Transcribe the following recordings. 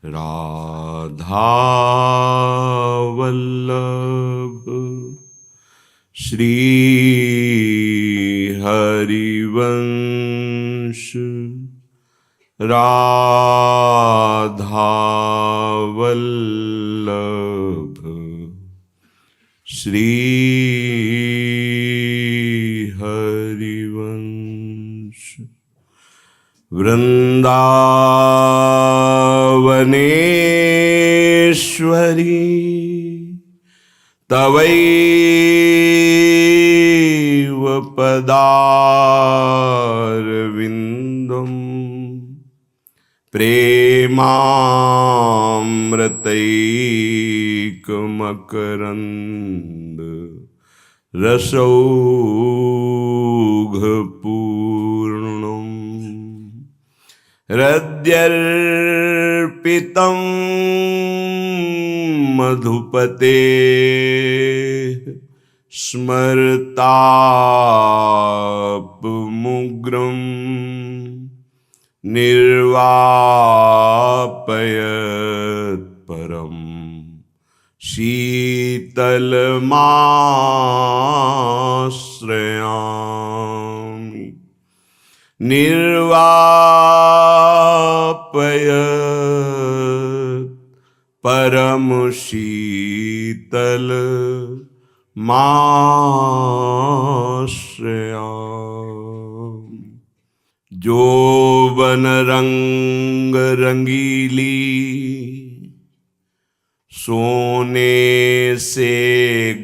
राधा वल्लभ श्री हरिवंश राधा वल्लभ श्री हरिवंश वृंदावनेश्वरी तवैव पदारविन्दम् प्रेमामृतैकमकरन्द रसौघपूर्णम् हृद्यर्पितं मधुपते स्मरतापमुग्रं निर्वापयत् परं शीतलमाश्रयामि निर्वापयत् परम शीतल माश्रयामि। जोबन रंग रंगीली सोने से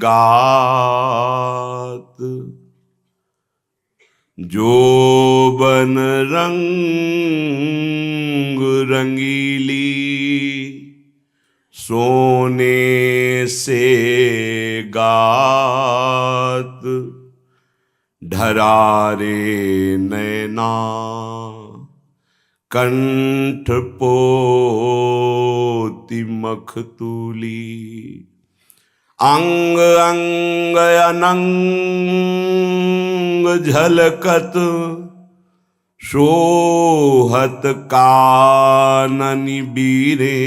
गात, जोबन रंग रंगीली सोने से गात, ढरारे नैना कंठ पोती मखतूली, अंग अंग अनंग झलकत शोहत काननी बीरे,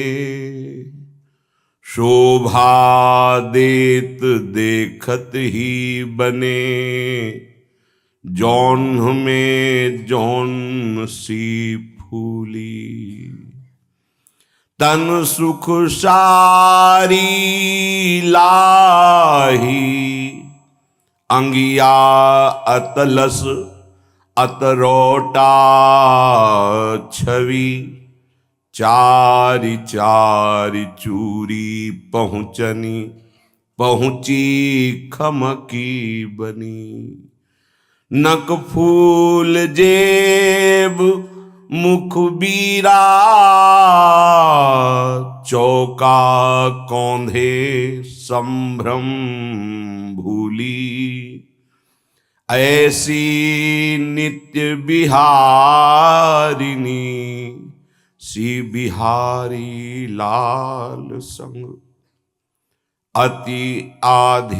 शोभा देत देखत ही बने जौन्ह में जौन सी फूली। तन सुख सारी लाही अंगिया अतलस अतरोटा छवि, चारि चारि चूरी पहुँचनी पहुँची खमकी बनी। नक फूल जेब मुख बीरा चौका कौंधे संभ्रम भूली, ऐसी नित्य बिहारिणी सी बिहारी लाल संग अति आधीन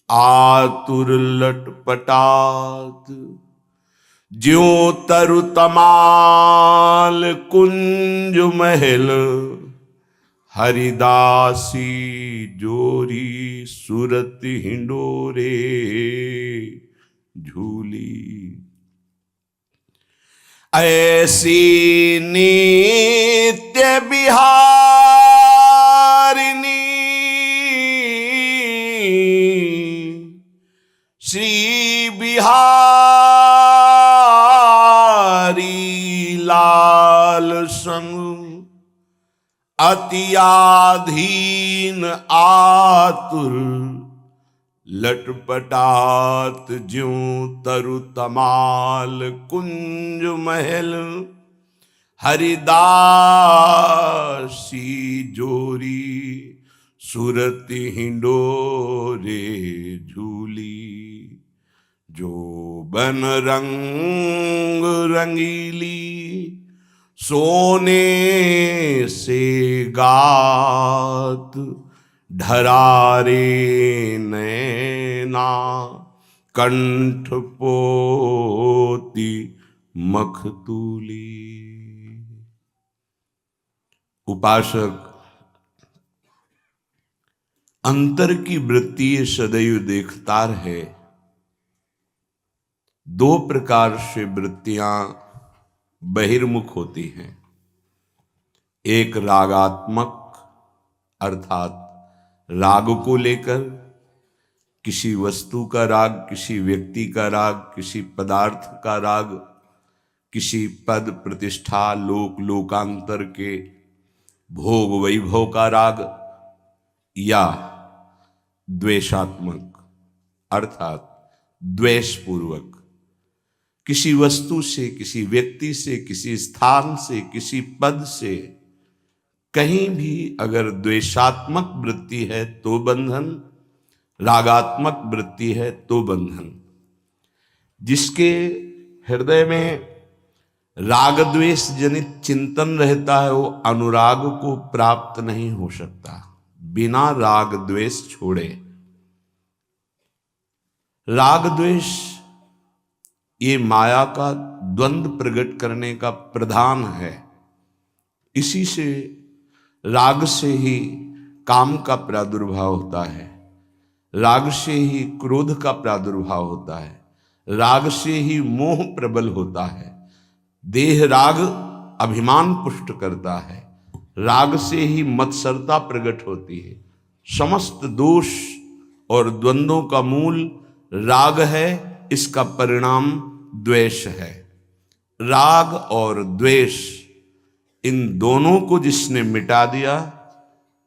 आतुर लटपटात, ज्यों तरु तमाल कुंज महल हरिदासी जोरी सुरत हिंडोरे झूली। ऐसी नित्य बिहारिणी श्री बिहारी लाल संग अति आधीन आतुर लटपटात, ज्यों तरु तमाल कुंज महल हरिदासी जोरी सुरति हिंडोरे झूली। जो बन रंग रंगीली सोने से गात, ढरारे नैना कंठ पोती मखतूली। उपासक अंतर की वृत्ति सदैव देखता रहे। दो प्रकार से वृत्तियां बहिर्मुख होती हैं। एक रागात्मक अर्थात राग को लेकर, किसी वस्तु का राग, किसी व्यक्ति का राग, किसी पदार्थ का राग, किसी पद प्रतिष्ठा, लोक लोकांतर के भोग वैभव का राग, या द्वेषात्मक अर्थात द्वेषपूर्वक किसी वस्तु से, किसी व्यक्ति से, किसी स्थान से, किसी पद से कहीं भी अगर द्वेषात्मक वृत्ति है तो बंधन, रागात्मक वृत्ति है तो बंधन। जिसके हृदय में राग द्वेष जनित चिंतन रहता है वो अनुराग को प्राप्त नहीं हो सकता बिना राग द्वेष छोड़े। राग द्वेष ये माया का द्वंद्व प्रकट करने का प्रधान है। इसी से राग से ही काम का प्रादुर्भाव होता है, राग से ही क्रोध का प्रादुर्भाव होता है, राग से ही मोह प्रबल होता है, देह राग अभिमान पुष्ट करता है, राग से ही मत्सरता प्रकट होती है। समस्त दोष और द्वंद्वों का मूल राग है, इसका परिणाम द्वेष है। राग और द्वेष इन दोनों को जिसने मिटा दिया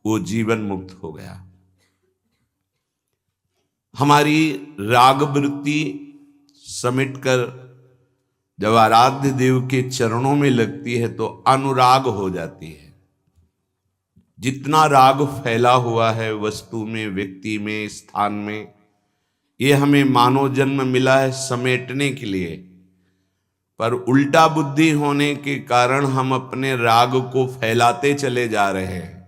वो जीवन मुक्त हो गया। हमारी राग वृत्ति समेटकर जब आराध्य देव के चरणों में लगती है तो अनुराग हो जाती है। जितना राग फैला हुआ है वस्तु में, व्यक्ति में, स्थान में, ये हमें मानव जन्म मिला है समेटने के लिए, पर उल्टा बुद्धि होने के कारण हम अपने राग को फैलाते चले जा रहे हैं।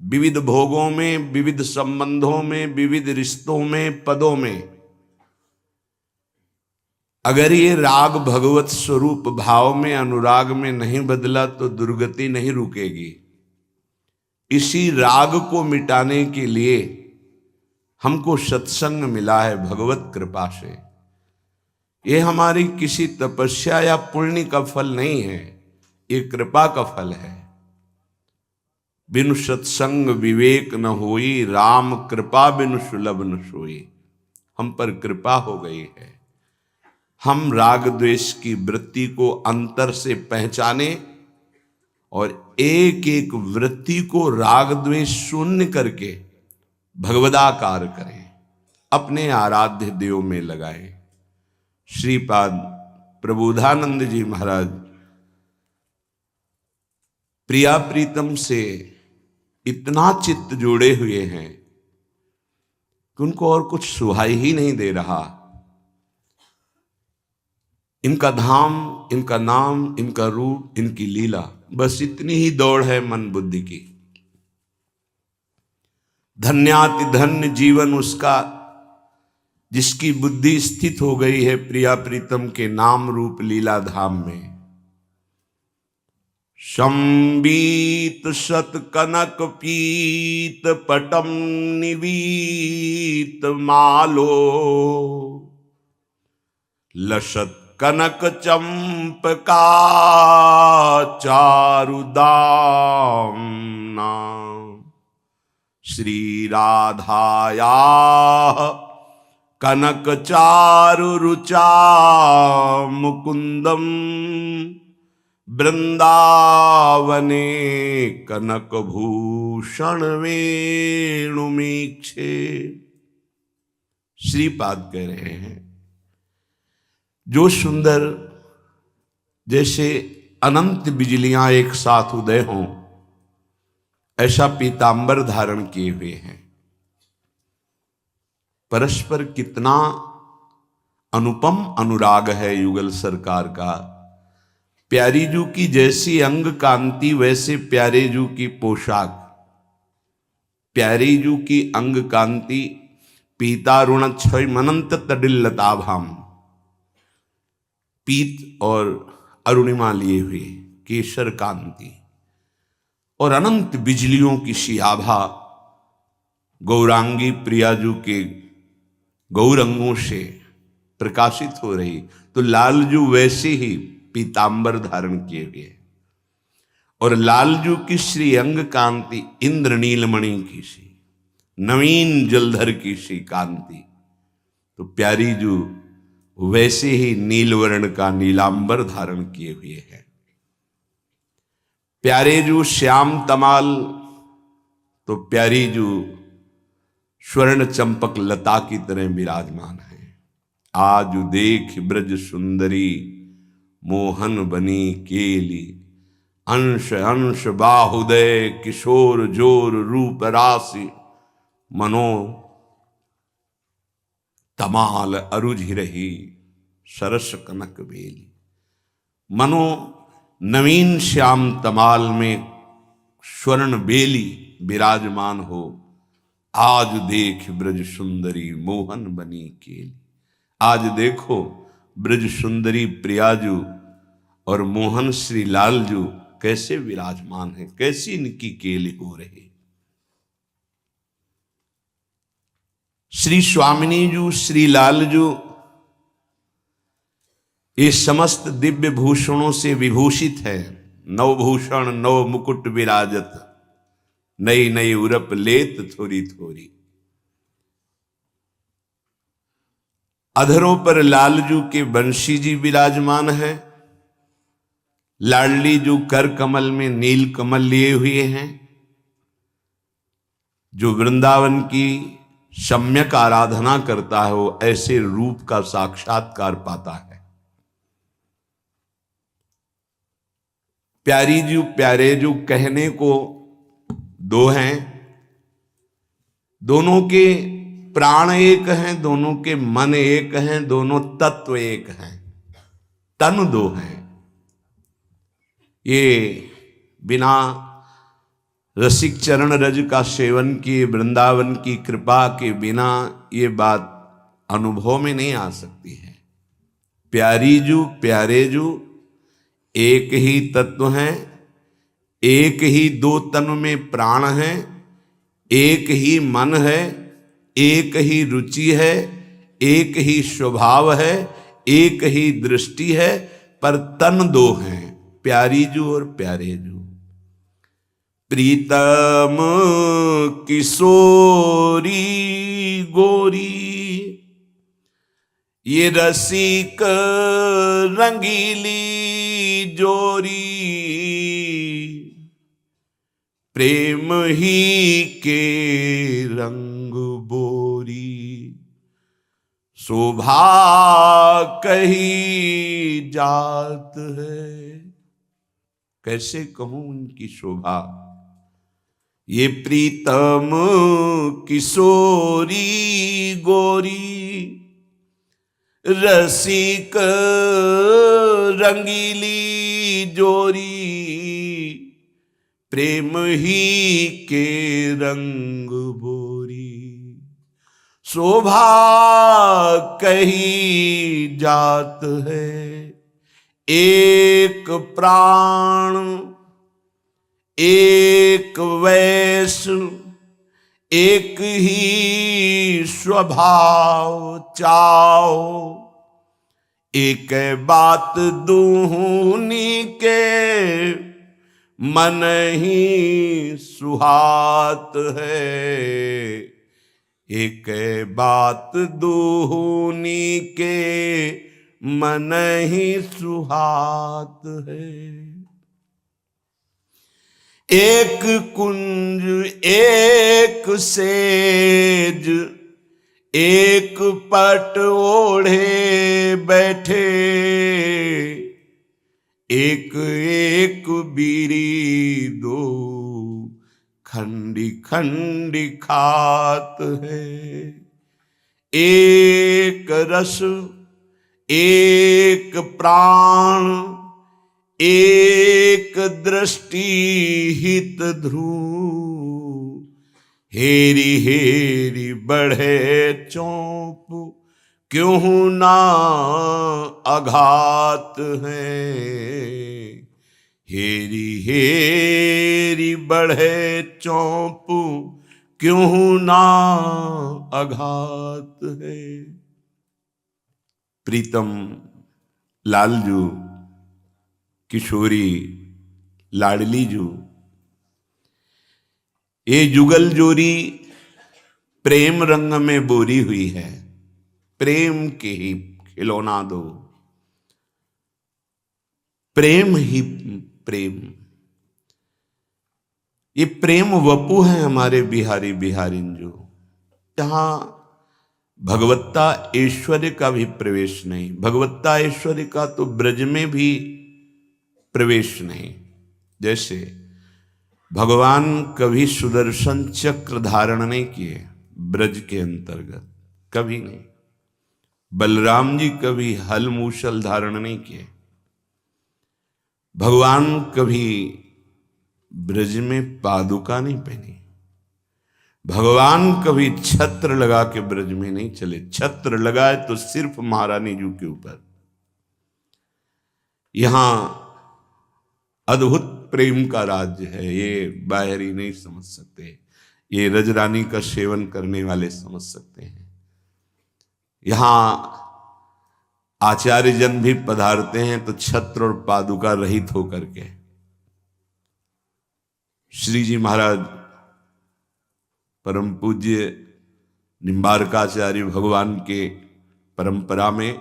विविध भोगों में, विविध संबंधों में, विविध रिश्तों में, पदों में। अगर ये राग भगवत स्वरूप भाव में, अनुराग में नहीं बदला तो दुर्गति नहीं रुकेगी। इसी राग को मिटाने के लिए हमको सत्संग मिला है भगवत कृपा से। ये हमारी किसी तपस्या या पुण्य का फल नहीं है, ये कृपा का फल है। बिनु सत्संग विवेक न होई, राम कृपा बिनु सुलभ न सोई। हम पर कृपा हो गई है। हम राग द्वेष की वृत्ति को अंतर से पहचाने और एक एक वृत्ति को राग द्वेष शून्य करके भगवदाकार करें, अपने आराध्य देव में लगाएं। श्रीपाद प्रबोधानंद जी महाराज प्रिया प्रीतम से इतना चित्त जोड़े हुए हैं कि उनको और कुछ सुहाई ही नहीं दे रहा। इनका धाम, इनका नाम, इनका रूप, इनकी लीला, बस इतनी ही दौड़ है मन बुद्धि की। धन्याति धन्य जीवन उसका जिसकी बुद्धि स्थित हो गई है प्रिया प्रीतम के नाम रूप लीला धाम में। संबीत शत कनक पीत पटम निवीत मालो, लसत कनक चंपका चारुदामना, श्री राधाया कनक चारु रुचा मुकुंदम, वृंदावने कनक भूषण वेणुमीक्षे। श्रीपाद कह रहे हैं जो सुंदर जैसे अनंत बिजलियां एक साथ उदय हों ऐसा पीतांबर धारण किए हुए हैं। परस्पर कितना अनुपम अनुराग है युगल सरकार का। प्यारी जू की जैसी अंग कांति वैसे प्यारे जू की पोशाक। प्यारी जू की अंग कांति पीतारुण क्षय मनंत तडिल्लताभाम, पीत और अरुणिमा लिए हुए केशर कांति, और अनंत बिजलियों की सी आभा गौरांगी प्रियाजू के गौरंगों से प्रकाशित हो रही, तो लालजू वैसे ही पीतांबर धारण किए हुए और लालजू की श्री अंग कांति इंद्र नीलमणि की सी, नवीन जलधर की सी कांति, तो प्यारी जू वैसे ही नीलवर्ण का नीलांबर धारण किए हुए है। प्यारे जू श्याम तमाल, तो प्यारी जू स्वर्ण चंपक लता की तरह विराजमान है। आज देख ब्रज सुंदरी मोहन बनी केली, अंश अंश बाहुदय किशोर जोर रूप राशि, मनो तमाल अरुझ रही सरस कनक बेली। मनो नवीन श्याम तमाल में स्वर्ण बेली विराजमान हो, आज देख ब्रज सुंदरी मोहन बनी केली। आज देखो ब्रज सुंदरी प्रियाजू और मोहन श्री लालजू कैसे विराजमान है, कैसी इनकी केली हो रही। श्री स्वामिनी जू श्री लालजू ये समस्त दिव्य भूषणों से विभूषित है। नवभूषण नव मुकुट विराजत, नई नई उरप लेत थोड़ी थोड़ी। अधरों पर लालजू के बंशी जी विराजमान है। लाडली जू कर कमल में नील कमल लिए हुए हैं। जो वृंदावन की सम्यक आराधना करता है वो ऐसे रूप का साक्षात्कार पाता है। प्यारी जू प्यारे जू कहने को दो हैं, दोनों के प्राण एक हैं, दोनों के मन एक हैं, दोनों तत्व एक हैं, तन दो हैं। ये बिना रसिक चरण रज का सेवन किए, वृंदावन की कृपा के बिना ये बात अनुभव में नहीं आ सकती है। प्यारी जू प्यारे जू एक ही तत्व हैं, एक ही दो तन में प्राण हैं, एक ही मन है, एक ही रुचि है, एक ही स्वभाव है, एक ही दृष्टि है, पर तन दो हैं, प्यारी जू और प्यारे जू। प्रीतम किशोरी गोरी, ये रसिक रंगीली जोरी, प्रेम ही के रंग बोरी, शोभा कही जात है। कैसे कहूं उनकी शोभा। ये प्रीतम किशोरी गोरी, रसिक रंगीली जोरी, प्रेम ही के रंग बोरी, शोभा कही जात है। एक प्राण एक वैश, एक ही स्वभाव चाओ, एक बात दूनी के मन ही सुहात है। एक बात दूनी के मन ही सुहात है। एक कुंज एक सेज, एक पट ओढ़े बैठे, एक एक बीड़ी दो खंडी खंडी खात है। एक रस एक प्राण, एक दृष्टि हित ध्रुव, हेरी हेरी बढ़े चौप, क्यों ना आघात है। हेरी हेरी बढ़े चौंपू क्यों ना आघात है। प्रीतम, लालजू, किशोरी, लाडली जू, ये जुगल जोरी प्रेम रंग में बोरी हुई है। प्रेम के ही खिलौना दो, प्रेम ही प्रेम। ये प्रेम वपु है हमारे बिहारी बिहारिन जो, जहां भगवत्ता ऐश्वर्य का भी प्रवेश नहीं। भगवत्ता ऐश्वर्य का तो ब्रज में भी प्रवेश नहीं। जैसे भगवान कभी सुदर्शन चक्र धारण नहीं किए ब्रज के अंतर्गत, कभी नहीं। बलराम जी कभी हल मूसल धारण नहीं किए। भगवान कभी ब्रज में पादुका नहीं पहनी। भगवान कभी छत्र लगा के ब्रज में नहीं चले। छत्र लगाए तो सिर्फ महारानी जी के ऊपर। यहां अद्भुत प्रेम का राज्य है, ये बाहरी नहीं समझ सकते, ये रजरानी का सेवन करने वाले समझ सकते हैं। यहां आचार्य जन भी पधारते हैं तो छत्र और पादुका रहित होकर के। श्री जी महाराज परम पूज्य निम्बारकाचार्य भगवान के परंपरा में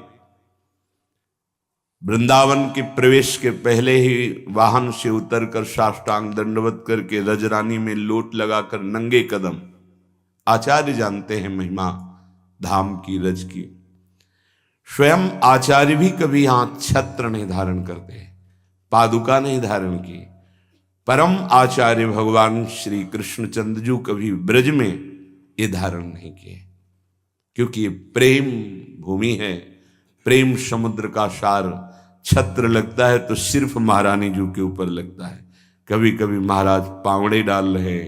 वृंदावन के प्रवेश के पहले ही वाहन से उतरकर साष्टांग दंडवत करके रजरानी में लोट लगाकर नंगे कदम, आचार्य जानते हैं महिमा धाम की रज की। स्वयं आचार्य भी कभी यहां छत्र नहीं धारण करते, पादुका नहीं धारण की। परम आचार्य भगवान श्री कृष्णचंद्र जी कभी ब्रज में ये धारण नहीं किए, क्योंकि ये प्रेम भूमि है, प्रेम समुद्र का सार। छत्र लगता है तो सिर्फ महारानी जी के ऊपर लगता है। कभी कभी महाराज पावड़े डाल रहे,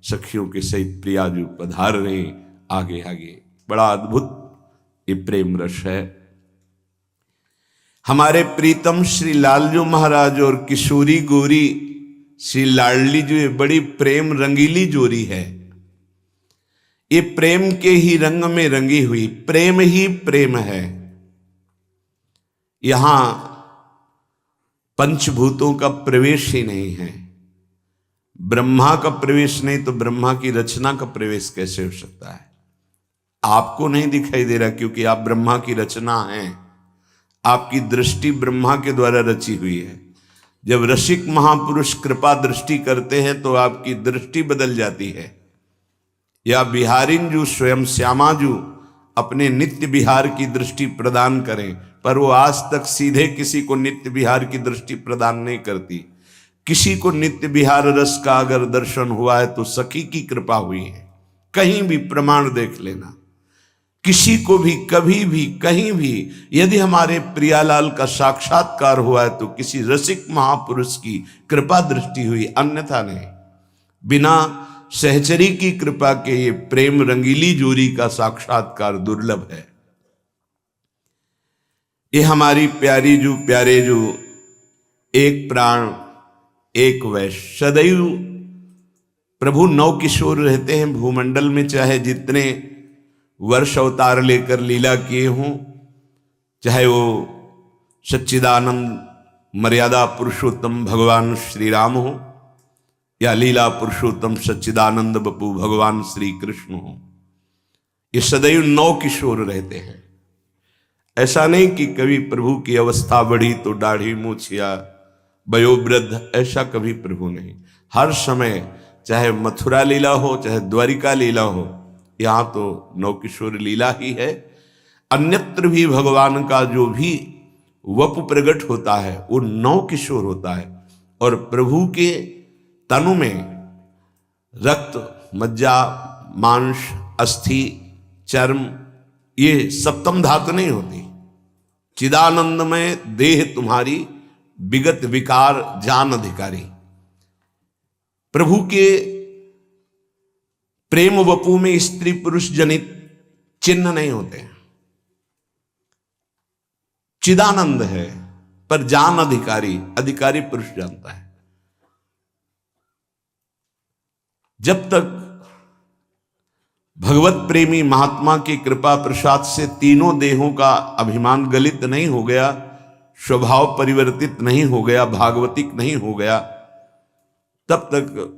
सखियों के सहित प्रिया जी पधार रहे आगे आगे। बड़ा अद्भुत ये प्रेम रस है। हमारे प्रीतम श्री लालजू महाराज और किशोरी गोरी श्री लाडली जो ये बड़ी प्रेम रंगीली जोड़ी है। ये प्रेम के ही रंग में रंगी हुई, प्रेम ही प्रेम है। यहां पंचभूतों का प्रवेश ही नहीं है। ब्रह्मा का प्रवेश नहीं तो ब्रह्मा की रचना का प्रवेश कैसे हो सकता है? आपको नहीं दिखाई दे रहा क्योंकि आप ब्रह्मा की रचना हैं। आपकी दृष्टि ब्रह्मा के द्वारा रची हुई है। जब रसिक महापुरुष कृपा दृष्टि करते हैं तो आपकी दृष्टि बदल जाती है। या बिहारिन जू स्वयं श्यामा जू अपने नित्य विहार की दृष्टि प्रदान करें, पर वो आज तक सीधे किसी को नित्य विहार की दृष्टि प्रदान नहीं करती। किसी को नित्य विहार रस का अगर दर्शन हुआ है तो सखी की कृपा हुई है। कहीं भी प्रमाण देख लेना। किसी को भी कभी भी कहीं भी यदि हमारे प्रियालाल का साक्षात्कार हुआ है तो किसी रसिक महापुरुष की कृपा दृष्टि हुई, अन्यथा नहीं। बिना सहचरी की कृपा के ये प्रेम रंगीली जोड़ी का साक्षात्कार दुर्लभ है। ये हमारी प्यारी जू प्यारे जू एक प्राण एक वैश्य, सदैव प्रभु नौ किशोर रहते हैं भूमंडल में। चाहे जितने वर्ष अवतार लेकर लीला किए हों, चाहे वो सच्चिदानंद मर्यादा पुरुषोत्तम भगवान श्री राम हो या लीला पुरुषोत्तम सच्चिदानंद बपू भगवान श्री कृष्ण हो, ये सदैव नौ किशोर रहते हैं। ऐसा नहीं कि कभी प्रभु की अवस्था बढ़ी तो दाढ़ी मूछ या वयोवृद्ध, ऐसा कभी प्रभु नहीं। हर समय चाहे मथुरा लीला हो चाहे द्वारिका लीला हो, यहां तो नौ किशोर लीला ही है। अन्यत्र भी भगवान का जो भी वपु प्रकट होता है वो नौ किशोर होता है। और प्रभु के तनु में रक्त, मज्जा, मांस, अस्थि, चर्म, ये सप्तम धातु नहीं होती। चिदानंद में देह तुम्हारी विगत विकार जान अधिकारी। प्रभु के प्रेम वपु में स्त्री पुरुष जनित चिन्ह नहीं होते। चिदानंद है पर जान अधिकारी, अधिकारी पुरुष जानता है। जब तक भगवत प्रेमी महात्मा की कृपा प्रसाद से तीनों देहों का अभिमान गलित नहीं हो गया, स्वभाव परिवर्तित नहीं हो गया, भागवतिक नहीं हो गया, तब तक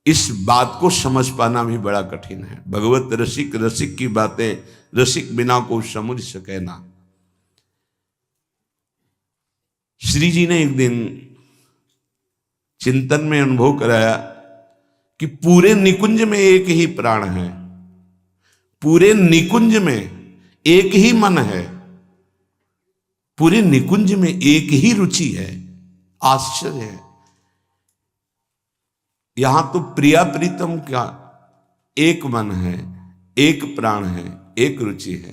इस बात को समझ पाना भी बड़ा कठिन है। भगवत रसिक रसिक की बातें रसिक बिना को समझ सके ना। श्री जी ने एक दिन चिंतन में अनुभव कराया कि पूरे निकुंज में एक ही प्राण है, पूरे निकुंज में एक ही मन है, पूरे निकुंज में एक ही रुचि है। आश्चर्य है। यहां तो प्रिया प्रीतम का एक मन है, एक प्राण है, एक रुचि है,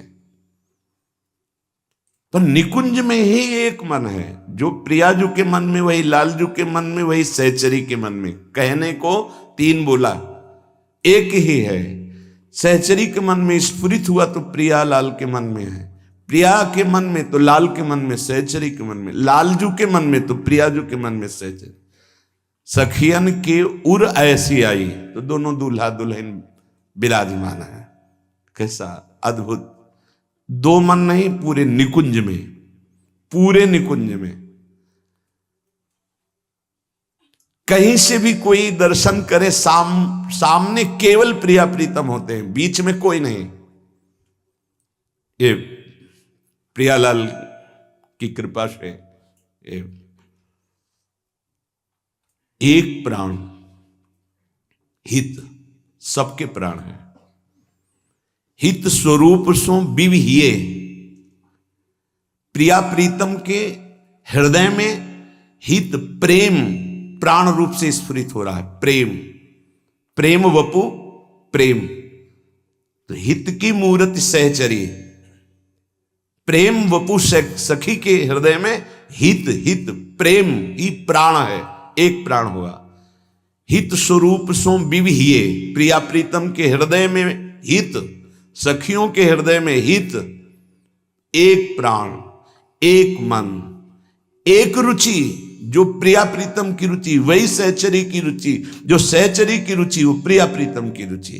पर निकुंज में ही एक मन है। जो प्रियाजू के मन में वही लालजू के मन में वही सहचरी के मन में। कहने को तीन बोला, एक ही है। सहचरी के मन में स्फुरित हुआ तो प्रिया लाल के मन में है, प्रिया के मन में तो लाल के मन में, सहचरी के मन में, लालजू के मन में तो प्रियाजू के मन में सहचरी। सखियन के उर ऐसी आई तो दोनों दूल्हा दुल्हन विराजमान है। कैसा अद्भुत। दो मन नहीं, पूरे निकुंज में, पूरे निकुंज में कहीं से भी कोई दर्शन करे, सामने केवल प्रिया प्रीतम होते हैं, बीच में कोई नहीं। ये प्रियालाल की कृपा से एक प्राण हित, सबके प्राण है। हित स्वरूप सो विविहिये, प्रिया प्रीतम के हृदय में हित प्रेम प्राण रूप से स्फुरित हो रहा है। प्रेम, प्रेम वपु प्रेम, तो हित की मूर्ति सहचरी, प्रेम वपु सखी के हृदय में हित, हित प्रेम ही प्राण है, एक प्राण हुआ। हित स्वरूप सो विविहिये, प्रिया प्रीतम के हृदय में हित, सखियों के हृदय में हित, एक प्राण, एक मन, एक रुचि। जो प्रिया प्रीतम की रुचि वही सहचरी की रुचि, जो सहचरी की रुचि वो प्रिया प्रीतम की रुचि।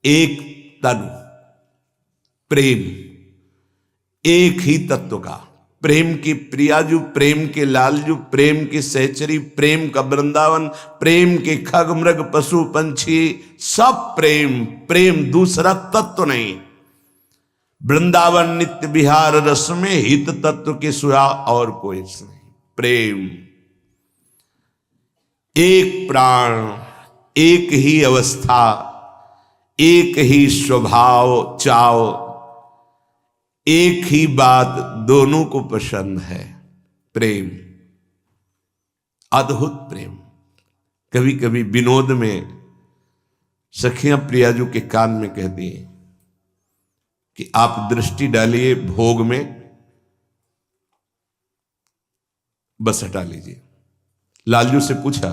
एक तन, प्रेम, एक ही तत्व का। प्रेम की प्रियाजू, प्रेम के लालजू, प्रेम की सहचरी, प्रेम का वृंदावन, प्रेम के खग मृग पशु पंछी, सब प्रेम, प्रेम दूसरा तत्व नहीं। वृंदावन नित्य विहार रस में हित तत्व के सिवा और कोई नहीं। प्रेम, एक प्राण, एक ही अवस्था, एक ही स्वभाव चाव, एक ही बात, दोनों को पसंद है। प्रेम, अद्भुत प्रेम। कभी कभी विनोद में सखियां प्रियाजू के कान में कहती हैं कि आप दृष्टि डालिए भोग में, बस हटा लीजिए। लालजू से पूछा,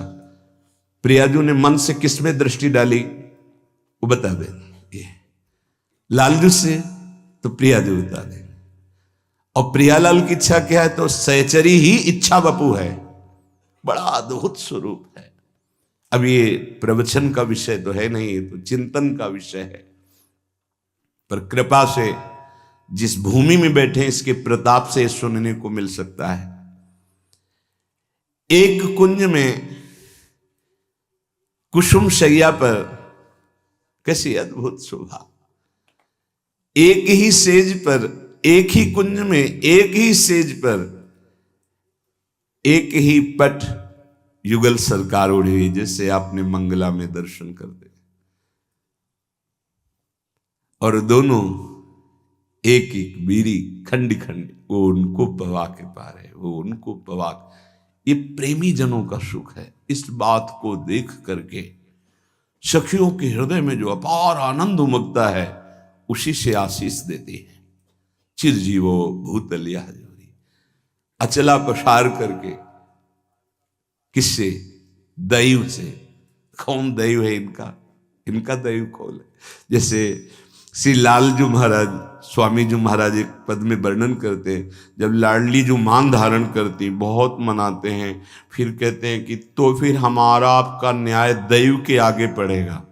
प्रियाजू ने मन से किस में दृष्टि डाली, वो बता दे। लालजू से तो प्रियाजू बता दे। और प्रियालाल की इच्छा क्या है, तो सहचरी ही इच्छा बपू है। बड़ा अद्भुत स्वरूप है। अब ये प्रवचन का विषय तो है नहीं, तो चिंतन का विषय है, पर कृपा से जिस भूमि में बैठे इसके प्रताप से सुनने को मिल सकता है। एक कुंज में कुसुम शैया पर कैसी अद्भुत शोभा। एक ही सेज पर, एक ही कुंज में, एक ही सेज पर एक ही पट युगल सरकार उड़ी हुई, जैसे आपने मंगला में दर्शन कर दे। और दोनों एक एक बीरी खंड खंड, वो उनको पवा के पा रहे, वो उनको पवा। ये प्रेमी जनों का सुख है। इस बात को देख करके सखियों के हृदय में जो अपार आनंद उमगता है, उसी से आशीष देती है। चिरजीवो भूतलिया जोरी, अचला पसार करके। किससे? दैव से। कौन दैव है इनका? इनका दैव कौन है? जैसे श्री लालजू महाराज स्वामी जी महाराज एक पद में वर्णन करते हैं, जब लाडली जो मान धारण करती बहुत मनाते हैं, फिर कहते हैं कि तो फिर हमारा आपका न्याय दैव के आगे पड़ेगा।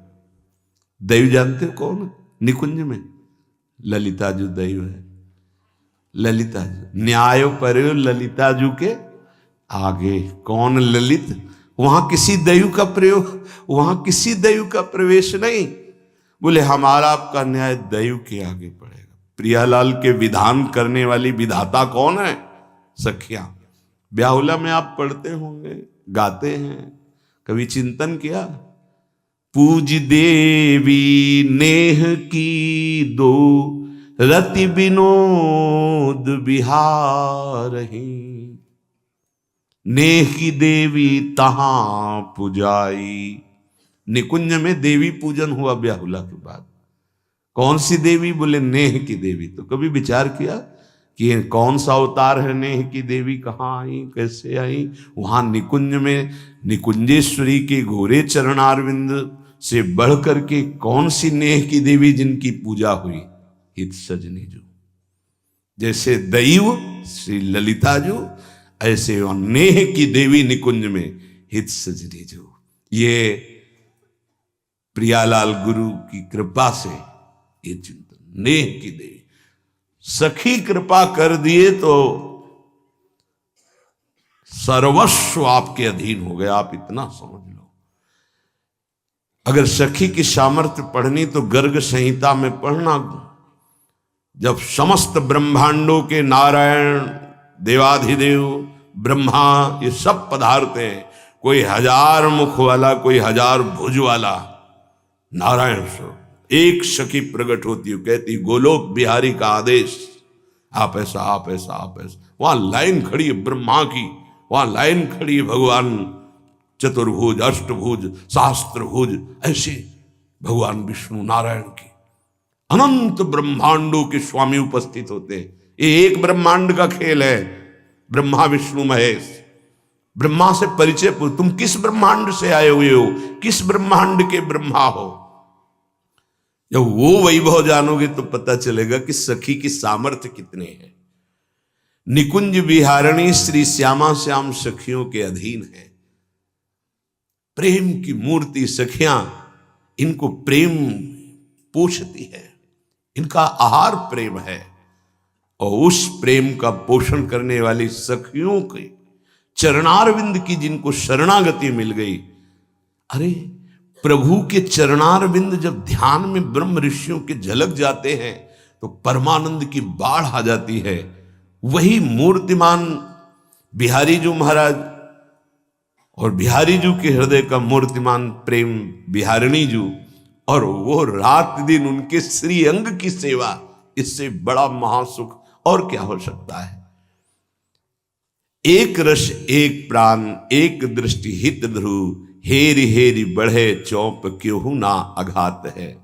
दैव जानते हो कौन? निकुंज में ललिता जो दैव है, ललिता जू न्याय पर ललिता जू के आगे। कौन ललित? वहां किसी दैव का प्रयोग, वहां किसी दैव का प्रवेश नहीं। बोले हमारा आपका न्याय दैव के आगे पड़ेगा। प्रियालाल के विधान करने वाली विधाता कौन है? सखियां। ब्याहुला में आप पढ़ते होंगे, गाते हैं, कभी चिंतन किया? पूज देवी नेह की दो रति विनोद बिहारही, नेह की देवी तहां पुजाई। निकुंज में देवी पूजन हुआ ब्याहुला के बाद। कौन सी देवी? बोले नेह की देवी। तो कभी विचार किया कि ये कौन सा अवतार है? नेह की देवी कहाँ आई, कैसे आई? वहां निकुंज में निकुंजेश्वरी के गोरे चरणारविंद से बढ़ करके कौन सी नेह की देवी जिनकी पूजा हुई? हित सजनी जो। जैसे दैव श्री ललिता जो, ऐसे नेह की देवी निकुंज में हित सजनी जो। ये प्रियालाल गुरु की कृपा से ये चिंतन, नेह की देवी सखी कृपा कर दिए तो सर्वस्व आपके अधीन हो गया। आप इतना समझ लो। अगर सखी की सामर्थ्य पढ़नी तो गर्ग संहिता में पढ़ना। जब समस्त ब्रह्मांडों के नारायण, देवाधिदेव, ब्रह्मा ये सब पधारते हैं, कोई 1000 मुख वाला, कोई 1000 भुज वाला, नारायण स्वरूप एक सखी प्रकट होती है, कहती गोलोक बिहारी का आदेश, आप ऐसा, आप ऐसा, आप ऐसा। वहां लाइन खड़ी है ब्रह्मा की, वहां लाइन खड़ी है भगवान चतुर्भुज, अष्टभुज, सहस्त्रभुज, ऐसे भगवान विष्णु नारायण की अनंत ब्रह्मांडों के स्वामी उपस्थित होते हैं। ये एक ब्रह्मांड का खेल है, ब्रह्मा विष्णु महेश। ब्रह्मा से परिचय, तुम किस ब्रह्मांड से आए हुए हो, किस ब्रह्मांड के ब्रह्मा हो। जब वो वैभव जानोगे तो पता चलेगा कि सखी की सामर्थ्य कितने हैं। निकुंज विहारणी श्री श्यामा श्याम सखियों के अधीन है। प्रेम की मूर्ति सखियां, इनको प्रेम पोषती है, इनका आहार प्रेम है। और उस प्रेम का पोषण करने वाली सखियों के चरणारविंद की जिनको शरणागति मिल गई, अरे प्रभु के चरणारविंद जब ध्यान में ब्रह्म ऋषियों के झलक जाते हैं तो परमानंद की बाढ़ आ जाती है। वही मूर्तिमान बिहारी जी महाराज और बिहारी जी के हृदय का मूर्तिमान प्रेम बिहारिणी जी, और वो रात दिन उनके श्री अंग की सेवा, इससे बड़ा महासुख और क्या हो सकता है। एक रस एक प्राण एक दृष्टि हित ध्रुव, हेरी हेरी बढ़े चौप क्यों ना आघात है।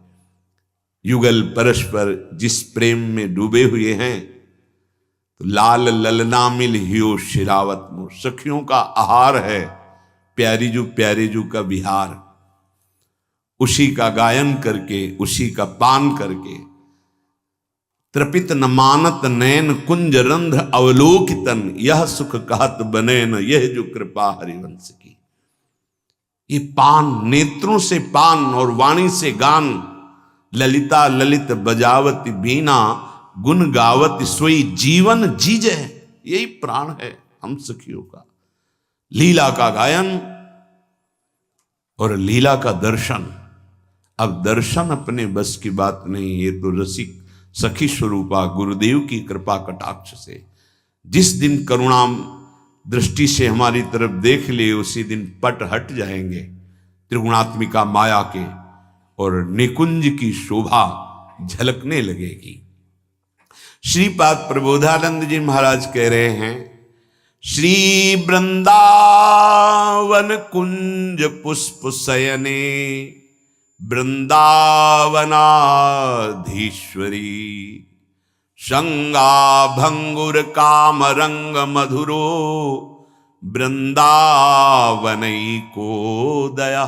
युगल परस्पर जिस प्रेम में डूबे हुए हैं, तो लाल ललना मिल हियो शिरावत मोर। सखियों का आहार है प्यारी जू का विहार। उसी का गायन करके, उसी का पान करके, त्रपित न मानत नैन कुंज रंध्र अवलोकितन, यह सुख कहत बने न यह जो कृपा हरिवंश की। ये पान, नेत्रों से पान और वाणी से गान, ललिता ललित बजावती बीना, गुण गावती सोई जीवन जीजे। यही प्राण है हम सखियों का। लीला का गायन और लीला का दर्शन। अब दर्शन अपने बस की बात नहीं, ये तो रसिक सखी स्वरूपा गुरुदेव की कृपा कटाक्ष से जिस दिन करुणा दृष्टि से हमारी तरफ देख लिए, उसी दिन पट हट जाएंगे त्रिगुणात्मिका माया के, और निकुंज की शोभा झलकने लगेगी। श्रीपाद प्रबोधानंद जी महाराज कह रहे हैं, श्री वृंदावन कुंज पुष्प शयने वृंदावनाधीश्वरी, शंगा भंगुर काम रंग मधुरो वृंदावनैको दया।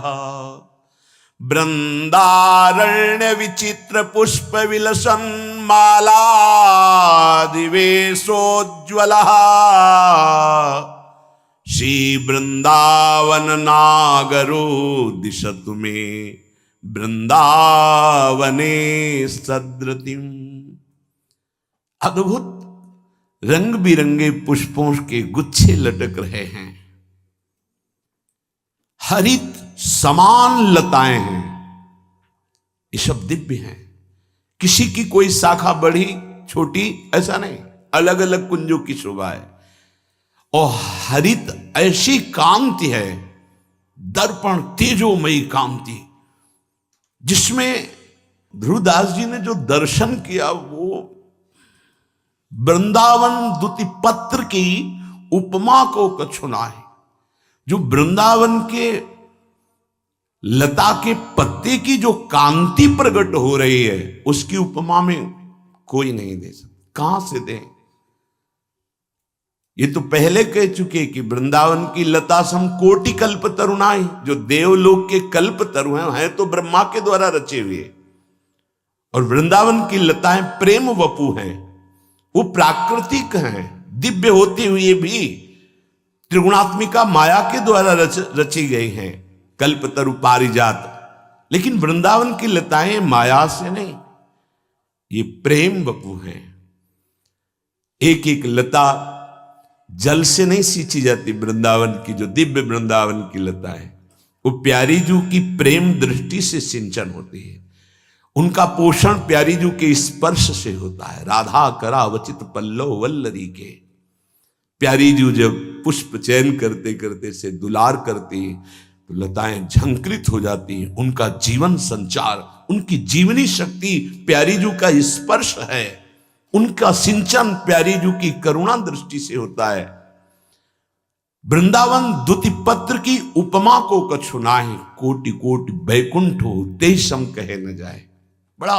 वृंदारण्य विचित्र पुष्प विलसन मालादिवेशोज्ज्वलः श्री वृंदावन नागरो दिशतु मे वृंदावने सदृतिम। अद्भुत रंग बिरंगे पुष्पों के गुच्छे लटक रहे हैं, हरित समान लताएं हैं, ये सब दिव्य हैं। किसी की कोई शाखा बड़ी छोटी ऐसा नहीं, अलग अलग कुंजों की शोभा है। और हरित ऐसी कांति है, दर्पण तेजोमयी कांति, जिसमें ध्रुवदास जी ने जो दर्शन किया वो वृंदावन द्युति पत्र की उपमा को कछुना है। जो वृंदावन के लता के पत्ते की जो कांति प्रकट हो रही है, उसकी उपमा में कोई नहीं दे सकता। कहां से दे? ये तो पहले कह चुके कि वृंदावन की लता सम कोटि कल्प तरुणाई, जो देवलोक के कल्प तरु हैं तो ब्रह्मा के द्वारा रचे हुए, और वृंदावन की लताएं प्रेम वपु हैं, वो प्राकृतिक हैं, दिव्य होते हुए भी त्रिगुणात्मिका माया के द्वारा रची गई हैं, कल्पतरु पारिजात। लेकिन वृंदावन की लताएं माया से नहीं, ये प्रेम वपु हैं। एक एक लता जल से नहीं सींची जाती, वृंदावन की जो दिव्य वृंदावन की लता है वो प्यारी जू की प्रेम दृष्टि से सिंचन होती है। उनका पोषण प्यारी जू के स्पर्श से होता है। राधा करा वचित पल्लव वल्लरी के, प्यारी जू जब पुष्प चयन करते करते से दुलार करती तो लताएं झंकृत हो जाती हैं। उनका जीवन संचार, उनकी जीवनी शक्ति प्यारी जू का स्पर्श है, उनका सिंचन प्यारी जू की करुणा दृष्टि से होता है। वृंदावन द्युति पत्र की उपमा को कछुनाहि, कोटि कोटि बैकुंठ हो ते सम कहे न जाए। बड़ा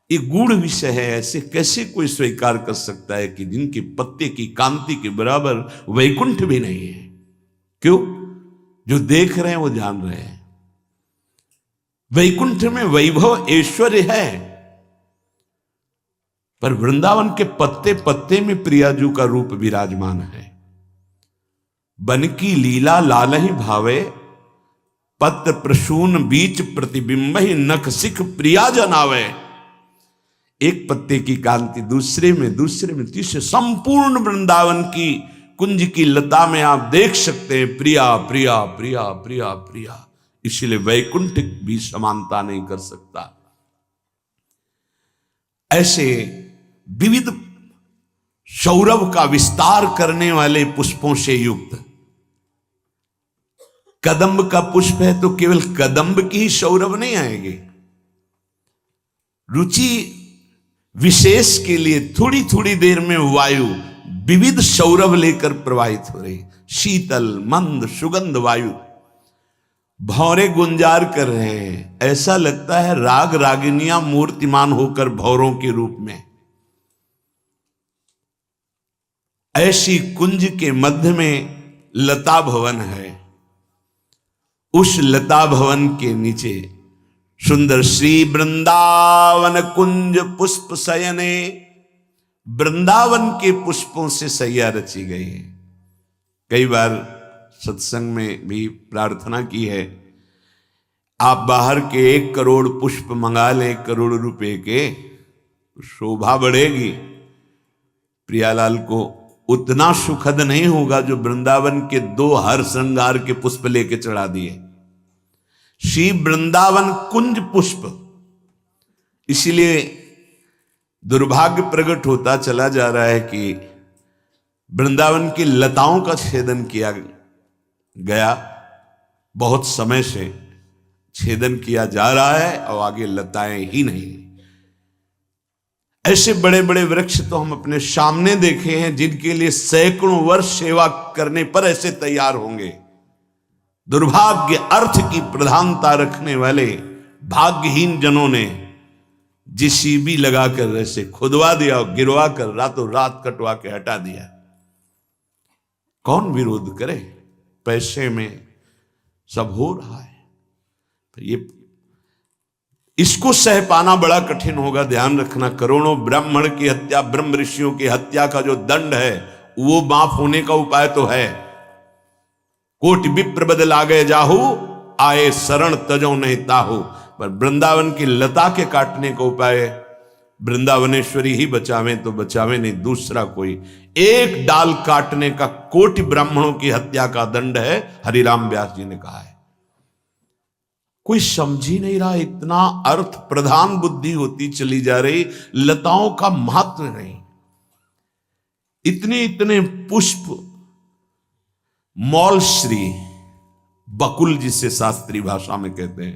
एक गूढ़ विषय है, ऐसे कैसे कोई स्वीकार कर सकता है कि जिनके पत्ते की कांति के बराबर वैकुंठ भी नहीं है। क्यों? जो देख रहे हैं वो जान रहे हैं, वैकुंठ में वैभव ऐश्वर्य है, पर वृंदावन के पत्ते पत्ते में प्रियाजू का रूप विराजमान है। बन की लीला लालहि भावे, पत्र प्रसून बीच प्रतिबिंब ही नख सिख प्रिया जनावे। एक पत्ते की कांति दूसरे में तीसरे, संपूर्ण वृंदावन की कुंज की लता में आप देख सकते हैं प्रिया प्रिया प्रिया प्रिया प्रिया। इसलिए वैकुंठ भी समानता नहीं कर सकता। ऐसे विविध सौरभ का विस्तार करने वाले पुष्पों से युक्त, कदम्ब का पुष्प है तो केवल कदम्ब की ही सौरभ नहीं आएंगे, रुचि विशेष के लिए थोड़ी थोड़ी देर में वायु विविध सौरभ लेकर प्रवाहित हो रही, शीतल मंद सुगंध वायु भौरे गुंजार कर रहे हैं। ऐसा लगता है राग रागिनियां मूर्तिमान होकर भौरों के रूप में। ऐसी कुंज के मध्य में लता भवन है। उस लता भवन के नीचे सुंदर श्री वृंदावन कुंज पुष्प शयने, वृंदावन के पुष्पों से सैया रची गई है। कई बार सत्संग में भी प्रार्थना की है, आप बाहर के 1 करोड़ पुष्प मंगा लें 1 करोड़ रुपए के, शोभा बढ़ेगी। प्रियालाल को उतना सुखद नहीं होगा जो वृंदावन के 2 हर श्रृंगार के पुष्प लेके चढ़ा दिए। श्री वृंदावन कुंज पुष्प, इसलिए दुर्भाग्य प्रकट होता चला जा रहा है कि वृंदावन की लताओं का छेदन किया गया, बहुत समय से छेदन किया जा रहा है और आगे लताएं ही नहीं। ऐसे बड़े बड़े वृक्ष तो हम अपने सामने देखे हैं जिनके लिए सैकड़ों वर्ष सेवा करने पर ऐसे तैयार होंगे। दुर्भाग्य अर्थ की प्रधानता रखने वाले भाग्यहीन जनों ने जेसीबी लगाकर ऐसे खुदवा दिया और गिरवा कर रातों रात कटवा के हटा दिया। कौन विरोध करे? पैसे में सब हो रहा है। ये इसको सह पाना बड़ा कठिन होगा। ध्यान रखना, करोड़ों ब्राह्मण की हत्या, ब्रह्म ऋषियों की हत्या का जो दंड है वो माफ होने का उपाय तो है। कोटि विप्र बदल आ गए जाहू, आए शरण तजो नहीं ताहू। पर वृंदावन की लता के काटने का उपाय वृंदावनेश्वरी ही बचावे तो बचावे, नहीं दूसरा कोई। एक डाल काटने का कोटि ब्राह्मणों की हत्या का दंड है, हरिराम व्यास जी ने कहा है। कोई समझ ही नहीं रहा, इतना अर्थ प्रधान बुद्धि होती चली जा रही, लताओं का महत्व नहीं। इतने इतने पुष्प, मौलश्री, बकुल जिसे शास्त्रीय भाषा में कहते हैं,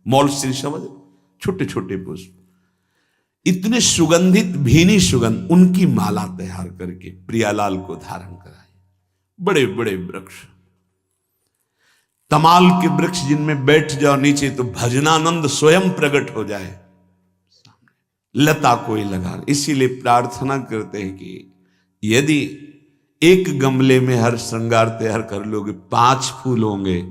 मौलश्री समझ, छोटे छोटे पुष्प, इतने सुगंधित भीनी सुगंध, उनकी माला तैयार करके प्रियालाल को धारण कराए। बड़े बड़े वृक्ष, तमाल के वृक्ष जिनमें बैठ जाओ नीचे तो भजनानंद स्वयं प्रकट हो जाए, लता कोई लगा। इसीलिए प्रार्थना करते हैं कि यदि एक गमले में हर श्रृंगार तैयार कर लोगे, 5 फूल होंगे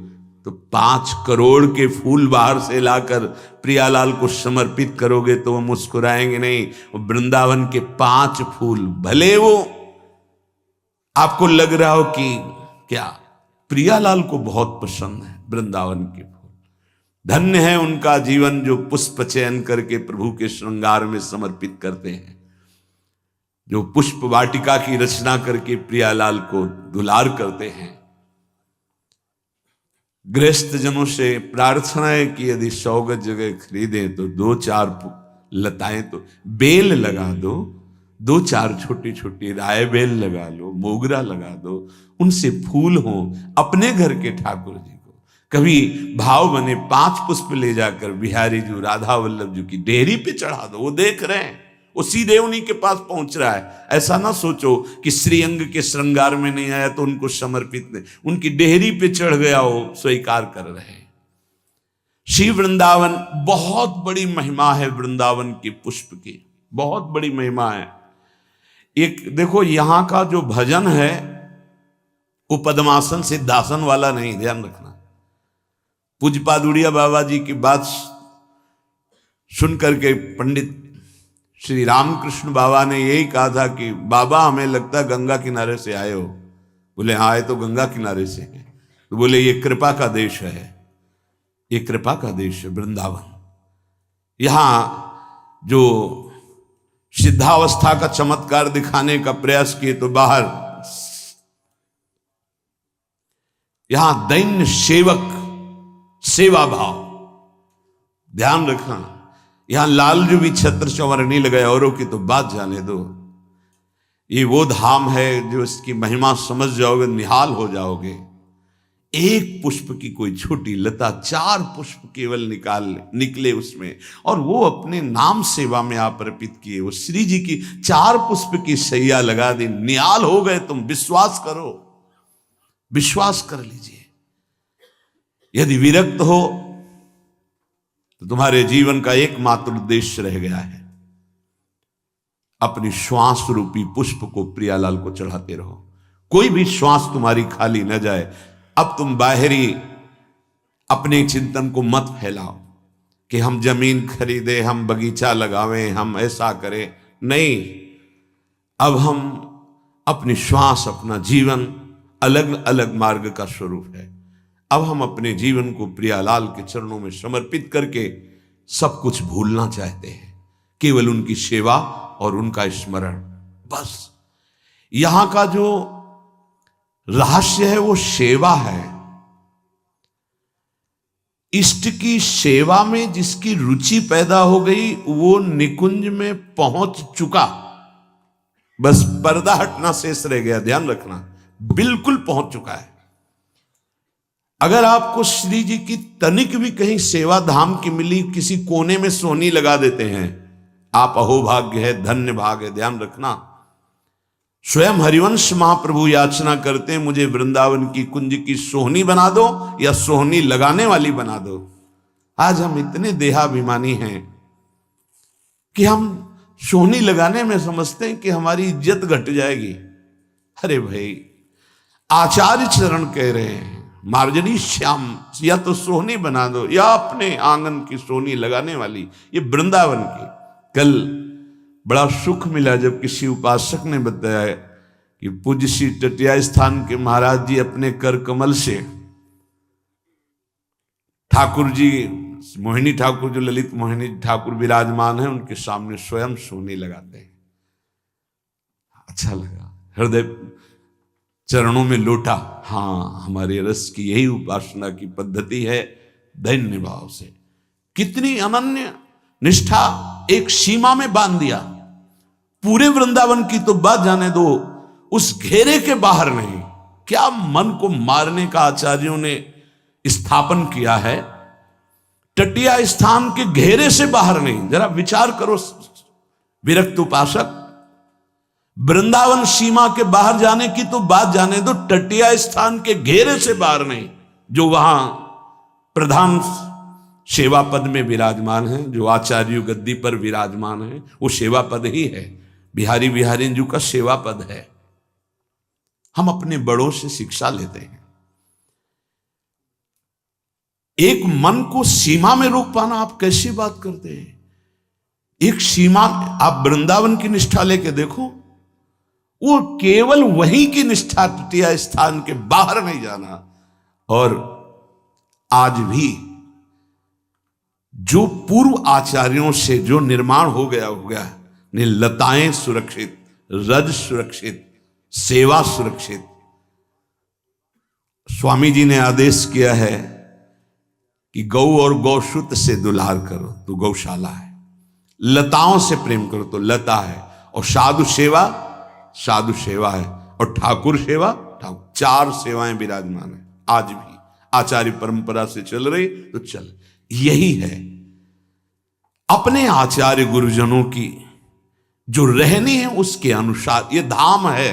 तो 5 करोड़ के फूल बाहर से लाकर प्रियालाल को समर्पित करोगे तो वो मुस्कुराएंगे नहीं। वृंदावन के 5 फूल, भले वो आपको लग रहा हो कि क्या प्रियालाल को बहुत पसंद है वृंदावन के फूल, धन्य है उनका जीवन जो पुष्प चयन करके प्रभु के श्रृंगार में समर्पित करते हैं, जो पुष्प वाटिका की रचना करके प्रियालाल को दुलार करते हैं। गृहस्थ जनों से प्रार्थना है कि यदि 100 गज जगह खरीदें तो 2-4 लताएं तो बेल लगा दो, 2-4 छोटी छोटी राय बेल लगा लो, मोगरा लगा दो, उनसे फूल हो अपने घर के ठाकुर जी को। कभी भाव बने 5 पुष्प ले जाकर बिहारी जी, राधा वल्लभ जी की डेहरी पे चढ़ा दो, वो देख रहे हैं, वो सीधे उन्हीं के पास पहुंच रहा है। ऐसा ना सोचो कि श्रीअंग के श्रृंगार में नहीं आया तो उनको समर्पित नहीं, उनकी डेहरी पे चढ़ गया हो, स्वीकार कर रहे हैं। श्री वृंदावन, बहुत बड़ी महिमा है वृंदावन के पुष्प की, बहुत बड़ी महिमा है। एक देखो, यहां का जो भजन है वो पद्मासन सिद्धासन वाला नहीं, ध्यान रखना। पूज्यपाद उड़िया बाबा जी की बात सुन करके पंडित श्री रामकृष्ण बाबा ने यही कहा था कि बाबा हमें लगता है गंगा किनारे से आए हो। बोले हाँ, आए तो गंगा किनारे से हैं। तो बोले ये कृपा का देश है, ये कृपा का देश है वृंदावन। यहां जो सिद्धावस्था का चमत्कार दिखाने का प्रयास किए तो बाहर, यहां दैन्य सेवक सेवा भाव, ध्यान रखना। यहां लालजू भी छत्र चंवर नहीं लगाए, औरों की तो बात जाने दो। ये वो धाम है जो इसकी महिमा समझ जाओगे, निहाल हो जाओगे। एक पुष्प की कोई छोटी लता, 4 पुष्प केवल निकले उसमें, और वो अपने नाम सेवा में आप अर्पित किए। वो श्री जी की 4 पुष्प की सैया लगा दी, निहाल हो गए तुम। विश्वास करो, विश्वास कर लीजिए। यदि विरक्त हो तो तुम्हारे जीवन का एकमात्र उद्देश्य रह गया है, अपनी श्वास रूपी पुष्प को प्रियालाल को चढ़ाते रहो। कोई भी श्वास तुम्हारी खाली न जाए। अब तुम बाहरी अपने चिंतन को मत फैलाओ कि हम जमीन खरीदे, हम बगीचा लगावें, हम ऐसा करें। नहीं, अब हम अपनी श्वास, अपना जीवन अलग अलग मार्ग का स्वरूप है। अब हम अपने जीवन को प्रियालाल के चरणों में समर्पित करके सब कुछ भूलना चाहते हैं, केवल उनकी सेवा और उनका स्मरण, बस। यहां का जो रहस्य है वो सेवा है। इष्ट की सेवा में जिसकी रुचि पैदा हो गई वो निकुंज में पहुंच चुका, बस पर्दा हटना शेष रह गया। ध्यान रखना, बिल्कुल पहुंच चुका है। अगर आपको श्री जी की तनिक भी कहीं सेवा धाम की मिली, किसी कोने में सोहनी लगा देते हैं, आप अहोभाग्य है, धन्य भाग है। ध्यान रखना, स्वयं हरिवंश महाप्रभु याचना करते हैं, मुझे वृंदावन की कुंज की सोहनी बना दो या सोहनी लगाने वाली बना दो। आज हम इतने देहाभिमानी हैं कि हम सोहनी लगाने में समझते हैं कि हमारी इज्जत घट जाएगी। अरे भाई, आचार्य चरण कह रहे हैं मार्जनी श्याम, या तो सोहनी बना दो या अपने आंगन की सोनी लगाने वाली, ये वृंदावन की। कल बड़ा सुख मिला जब किसी उपासक ने बताया कि पूज्य श्री टटिया स्थान के महाराज जी अपने कर कमल से ठाकुर जी, मोहिनी ठाकुर जो ललित मोहिनी ठाकुर विराजमान है, उनके सामने स्वयं सोनी लगाते हैं। अच्छा लगा, हृदय चरणों में लोटा। हाँ, हमारे रस की यही उपासना की पद्धति है, दैन्य भाव से। कितनी अनन्य निष्ठा, एक सीमा में बांध दिया। पूरे वृंदावन की तो बात जाने दो, उस घेरे के बाहर नहीं। क्या मन को मारने का आचार्यों ने स्थापन किया है, टटिया स्थान के घेरे से बाहर नहीं। जरा विचार करो विरक्त उपासक, वृंदावन सीमा के बाहर जाने की तो बात जाने दो, टटिया स्थान के घेरे से बाहर नहीं। जो वहां प्रधान सेवा पद में विराजमान है, जो आचार्य गद्दी पर विराजमान है, वो सेवा पद ही है, बिहारी बिहारी जी का सेवा पद है। हम अपने बड़ों से शिक्षा लेते हैं। एक मन को सीमा में रोक पाना, आप कैसी बात करते हैं? एक सीमा, आप वृंदावन की निष्ठा लेके देखो, वो केवल वहीं की निष्ठा, तृतीय स्थान के बाहर नहीं जाना। और आज भी जो पूर्व आचार्यों से जो निर्माण हो गया ने, लताएं सुरक्षित, रज सुरक्षित, सेवा सुरक्षित। स्वामी जी ने आदेश किया है कि गौ और गौशूत्र से दुलार करो तो गौशाला है, लताओं से प्रेम करो तो लता है, और साधु सेवा साधु सेवा है, और ठाकुर सेवा ठाकुर। 4 सेवाएं विराजमान है। आज भी आचार्य परंपरा से चल रही तो चल, यही है अपने आचार्य गुरुजनों की जो रहनी है उसके अनुसार ये धाम है।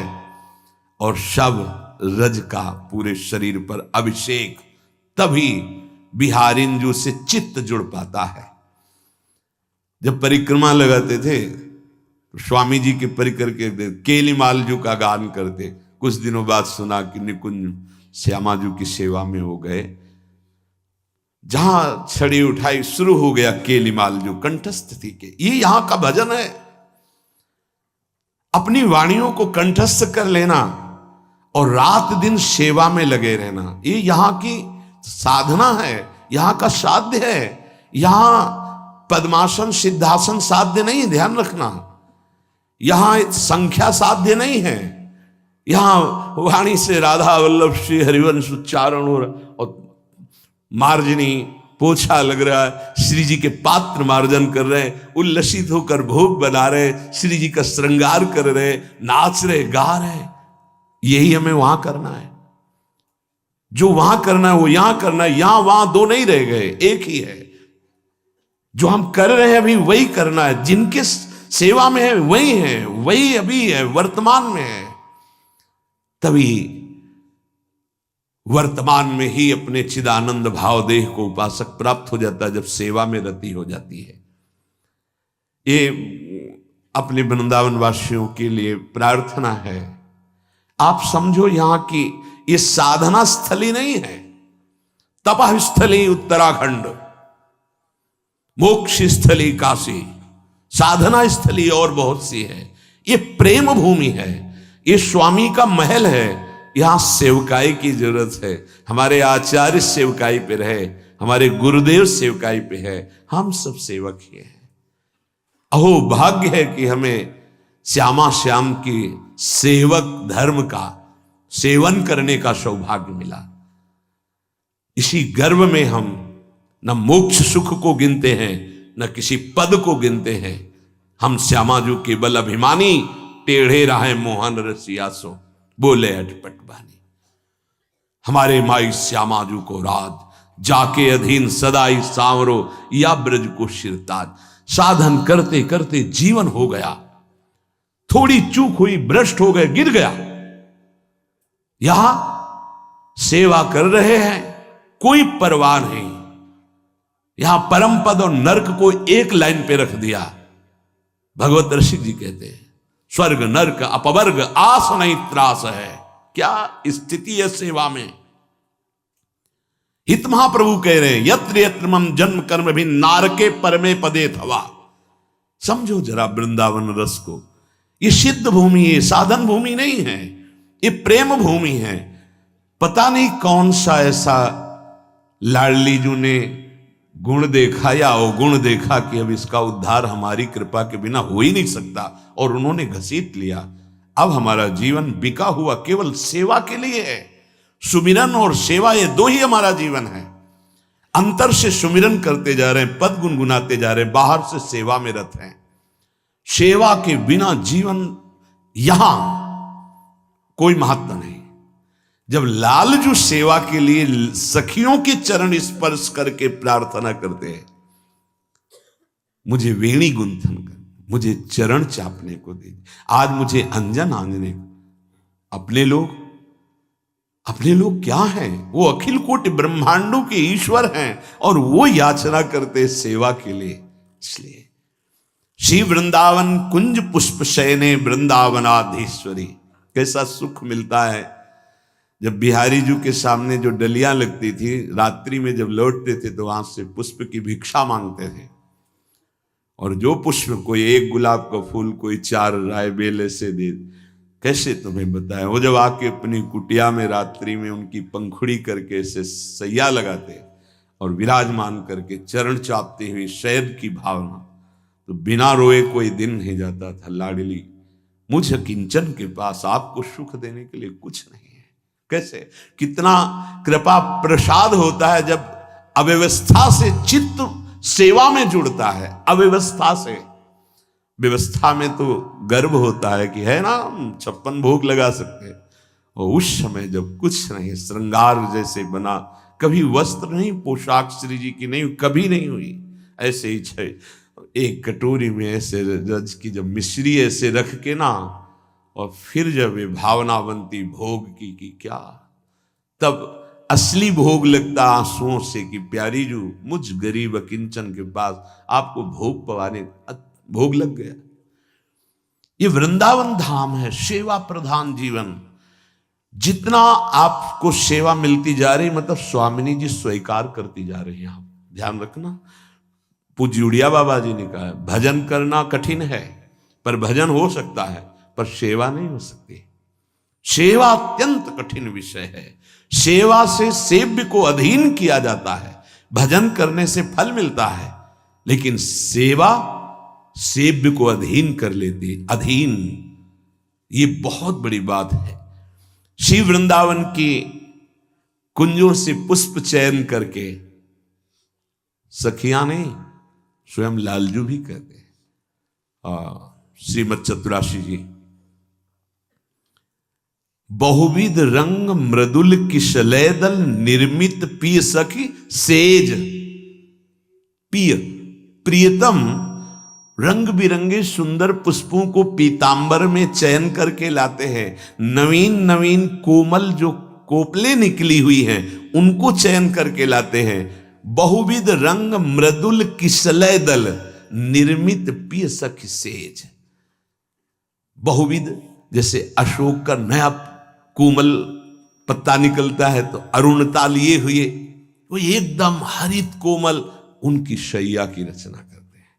और शव रज का पूरे शरीर पर अभिषेक, तभी बिहारिंजू से चित्त जुड़ पाता है। जब परिक्रमा लगाते थे तो स्वामी जी के परिकर के केलीमालजू का गान करते। कुछ दिनों बाद सुना कि निकुंज श्यामाजू की सेवा में हो गए। जहां छड़ी उठाई शुरू हो गया केलीमालजू, कंठस्थ थी के। ये यहां का भजन है। अपनी वाणियों को कंठस्थ कर लेना और रात दिन सेवा में लगे रहना, ये यहां की साधना है, यहां का साध्य है। यहां पद्मासन सिद्धासन साध्य नहीं, ध्यान रखना। यहां संख्या साध्य नहीं है। यहां वाणी से राधा वल्लभ श्री हरिवंश उच्चारण और मार्जनी पोछा लग रहा है, श्री जी के पात्र मार्जन कर रहे हैं, उल्लसित होकर भोग बना रहे, श्री जी का श्रृंगार कर रहे, नाच रहे, गा रहे। यही हमें वहां करना है। जो वहां करना है वो यहां करना है। यहां वहां दो नहीं रह गए, एक ही है। जो हम कर रहे हैं अभी वही करना है। जिनके सेवा में है वही है, वही अभी है, वर्तमान में है। तभी वर्तमान में ही अपने चिदानंद भाव देह को उपासक प्राप्त हो जाता है, जब सेवा में रति हो जाती है। ये अपने वृंदावन वासियों के लिए प्रार्थना है। आप समझो यहां की ये साधना स्थली नहीं है, तपः स्थली उत्तराखंड, मोक्ष स्थली काशी, साधना स्थली और बहुत सी है। ये प्रेम भूमि है, ये स्वामी का महल है। यहां सेवकाई की जरूरत है। हमारे आचार्य सेवकाई पे रहे, हमारे गुरुदेव सेवकाई पे है, हम सब सेवक ही हैं। अहो भाग्य है कि हमें श्यामा श्याम की सेवक धर्म का सेवन करने का सौभाग्य मिला। इसी गर्व में हम न मोक्ष सुख को गिनते हैं, न किसी पद को गिनते हैं। हम श्यामाजू केवल अभिमानी, टेढ़े राहे मोहन रसियासो, बोले अटपट बानी। हमारे माई श्यामाजू को राज जाके अधीन सदाई सांवरो, या ब्रज को शिरताज। साधन करते करते जीवन हो गया, थोड़ी चूक हुई, भ्रष्ट हो गए, गिर गया। यहां सेवा कर रहे हैं, कोई परवाह नहीं। यहां परम पद और नर्क को एक लाइन पे रख दिया। भगवत ऋषि जी कहते हैं स्वर्ग नर्क अपवर्ग आस नहीं त्रास है। क्या स्थिति है सेवा में। हित महाप्रभु कह रहे हैं, यत्र यत्र मम जन्म कर्म भी नारके परमे पदे थवा। समझो जरा वृंदावन रस को। ये सिद्ध भूमि है, साधन भूमि नहीं है, ये प्रेम भूमि है। पता नहीं कौन सा ऐसा लाडली जू ने गुण देखा या अवगुण देखा कि अब इसका उद्धार हमारी कृपा के बिना हो ही नहीं सकता, और उन्होंने घसीट लिया। अब हमारा जीवन बिका हुआ केवल सेवा के लिए है। सुमिरन और सेवा, ये दो ही हमारा जीवन है। अंतर से सुमिरन करते जा रहे हैं, पद गुनगुनाते जा रहे हैं, बाहर से सेवा में रत हैं। सेवा के बिना जीवन यहां कोई महत्व नहीं। जब लालजू सेवा के लिए सखियों के चरण स्पर्श करके प्रार्थना करते हैं, मुझे वेणी गुंथन कर, मुझे चरण चापने को दे, आज मुझे अंजन आंजने को। अपने लोग क्या हैं? वो अखिल कोटि ब्रह्मांडों के ईश्वर हैं, और वो याचना करते सेवा के लिए। इसलिए श्री वृंदावन कुंज पुष्प शयने वृंदावनाधीश्वरी। कैसा सुख मिलता है जब बिहारी जी के सामने जो डलियां लगती थी, रात्रि में जब लौटते थे तो वहां से पुष्प की भिक्षा मांगते थे, और जो पुष्प, कोई एक गुलाब का फूल, कोई 4 राय बेल ऐसे दे। कैसे तुम्हें बताएं, वो जब आके अपनी कुटिया में रात्रि में उनकी पंखुड़ी करके ऐसे सैया लगाते और विराजमान करके चरण चापते हुए शयन की भावना, तो बिना रोए कोई दिन नहीं जाता था। लाडली मुझ किंचन के पास आपको सुख देने के लिए कुछ नहीं है। कैसे, कितना कृपा प्रसाद होता है जब अव्यवस्था से चित्त सेवा में जुड़ता है। अव्यवस्था से, व्यवस्था में तो गर्व होता है कि है ना, 56 भोग लगा सकते हैं, और उस समय जब कुछ नहीं, श्रृंगार जैसे बना, कभी वस्त्र नहीं, पोशाक श्री जी की नहीं, कभी नहीं हुई। ऐसे ही छे एक कटोरी में ऐसे रज की जब मिश्री ऐसे रख के ना, और फिर जब ये भावना बनती भोग की क्या, तब असली भोग लगता आंसुओं से कि प्यारी जू मुझ गरीब किंचन के पास आपको भोग पवाने, भोग लग गया। ये वृंदावन धाम है, सेवा प्रधान जीवन। जितना आपको सेवा मिलती जा रही, मतलब स्वामिनी जी स्वीकार करती जा रही हैं। आप ध्यान रखना, पूज्य उड़िया बाबा जी ने कहा है, भजन करना कठिन है, पर भजन हो सकता है, पर सेवा नहीं हो सकती। सेवा अत्यंत कठिन विषय है। सेवा से सेव्य को अधीन किया जाता है। भजन करने से फल मिलता है, लेकिन सेवा सेव्य को अधीन कर लेती। अधीन, ये बहुत बड़ी बात है। श्री वृंदावन की कुंजों से पुष्प चयन करके सखियां नहीं, स्वयं लालजू भी कहते हैं। श्रीमद चतुराशी जी, बहुविध रंग मृदुल किशलयदल निर्मित पिय सखी सेज। पिय प्रियतम रंग बिरंगे सुंदर पुष्पों को पीतांबर में चयन करके लाते हैं। नवीन नवीन कोमल जो कोपले निकली हुई हैं उनको चयन करके लाते हैं। बहुविध रंग मृदुल किशलय दल निर्मित पिय सखी सेज। बहुविध, जैसे अशोक का नया कोमल पत्ता निकलता है तो अरुणता लिए हुए वो एकदम हरित कोमल उनकी शैया की रचना करते हैं।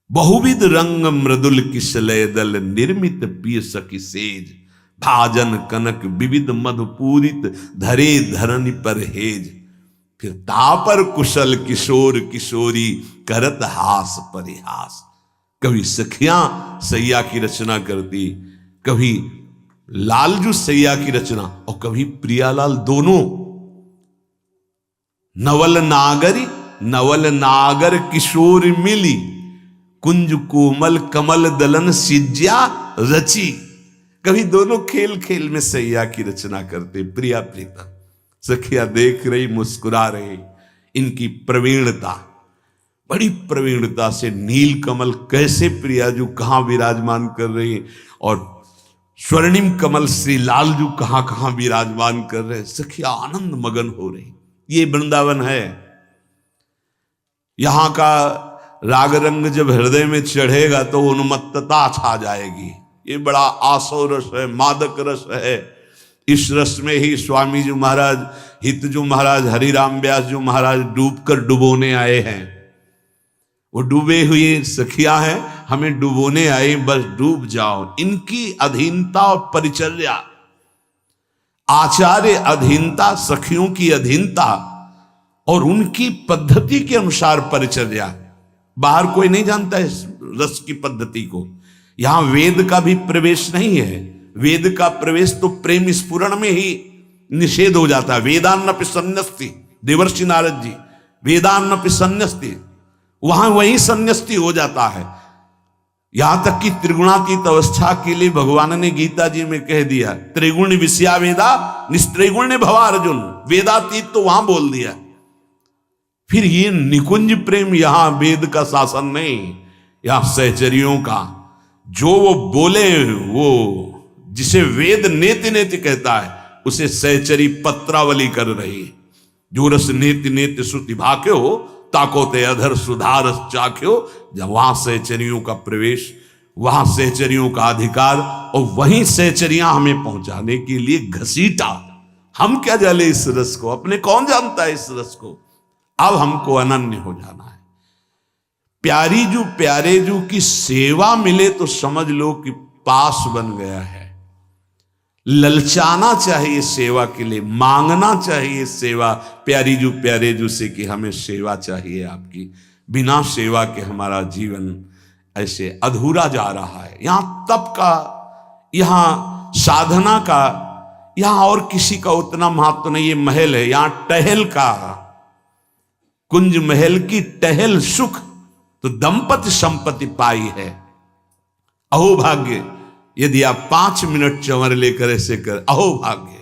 बहुविध रंग मृदुल किशलय दल निर्मित पिय सखी सेज। भाजन कनक विविध मधुपूरित धरे धरनी पर हेज। फिर तापर कुशल किशोर किशोरी करत हास परिहास। कभी सखियां सैया की रचना करती, कभी लालजू सैया की रचना, और कभी प्रियालाल। दोनों नवल नागर किशोर मिली। कुंज कोमल कमल दलन सिज्या रची। कभी दोनों खेल खेल में सैया की रचना करते। प्रिया प्रीता सखिया देख रही, मुस्कुरा रही। इनकी प्रवीणता, बड़ी प्रवीणता से नील कमल कैसे प्रियाजू कहां विराजमान कर रही, और स्वर्णिम कमल श्री लालजू कहां कहां विराजमान कर रहे। सखिया आनंद मगन हो रही। ये वृंदावन है। यहां का राग रंग जब हृदय में चढ़ेगा तो उन्मत्तता छा जाएगी। ये बड़ा आसो रस है, मादक रस है। इस रस में ही स्वामी जी महाराज हित जो महाराज हरिराम व्यास जो महाराज डूब कर डुबोने आए हैं, वो डूबे हुए सखियां हैं, हमें डुबोने आए, बस डूब जाओ। इनकी अधीनता और परिचर्या, आचार्य अधीनता, सखियों की अधीनता और उनकी पद्धति के अनुसार परिचर्या। बाहर कोई नहीं जानता इस रस की पद्धति को। यहां वेद का भी प्रवेश नहीं है। वेद का प्रवेश तो प्रेम स्फुरण में ही निषेध हो जाता है। वेदान्नपि सन्न्यस्ति, देवर्षि नारद जी, वेदान्नपि सन्न्यस्ति, वहां वही सन्न्यस्ति हो जाता है। यहां तक कि त्रिगुणातीत अवस्था के लिए भगवान ने गीता जी में कह दिया, त्रिगुण विषया वेदा निस्त्रिगुण भवा अर्जुन, वेदातीत तो वहां बोल दिया। फिर ये निकुंज प्रेम, यहां वेद का शासन नहीं, यहां सहचरियों का। जो वो बोले, वो जिसे वेद नेति नेति कहता है, उसे सहचरी पत्रावली कर रही। जो रस नेति नेति श्रुति भाक्यो, ताकोते अधर सुधारस चाख्यो। जब वहां सहचरियों का प्रवेश, वहां सहचरियों का अधिकार, और वहीं सहचरियां हमें पहुंचाने के लिए घसीटा। हम क्या जाने इस रस को, अपने कौन जानता है इस रस को। अब हमको अनन्य हो जाना है। प्यारी जू प्यारे जू की सेवा मिले तो समझ लो कि पास बन गया है। ललचाना चाहिए सेवा के लिए, मांगना चाहिए सेवा प्यारी जू प्यारे जू से कि हमें सेवा चाहिए आपकी। बिना सेवा के हमारा जीवन ऐसे अधूरा जा रहा है। यहां तप का, यहां साधना का, यहां और किसी का उतना महत्व नहीं। ये महल है, यहां टहल का, कुंज महल की टहल सुख तो दंपति संपत्ति पाई है। अहो भाग्य यदि आप 5 मिनट चंवर लेकर ऐसे कर, अहो भाग्य।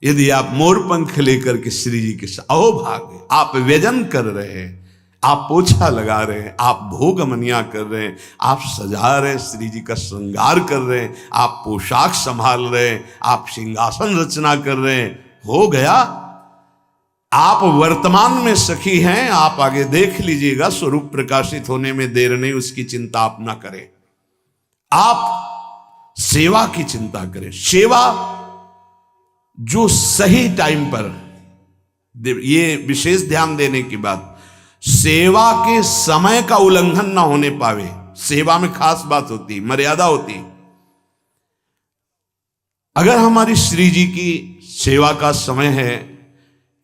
यदि आप मोर पंख लेकर के श्री जी के साथ, अहो भाग्य। आप व्यजन कर रहे हैं, आप पोछा लगा रहे हैं, आप भोग मनिया कर रहे हैं, आप सजा रहे हैं, श्री जी का श्रृंगार कर रहे हैं, आप पोशाक संभाल रहे हैं, आप सिंहासन रचना कर रहे हैं। हो गया, आप वर्तमान में सखी हैं। आप आगे देख लीजिएगा, स्वरूप प्रकाशित होने में देर नहीं, उसकी चिंता आप ना करें। आप सेवा की चिंता करें। सेवा जो सही टाइम पर, ये विशेष ध्यान देने की बात, सेवा के समय का उल्लंघन ना होने पावे। सेवा में खास बात होती, मर्यादा होती। अगर हमारी श्री जी की सेवा का समय है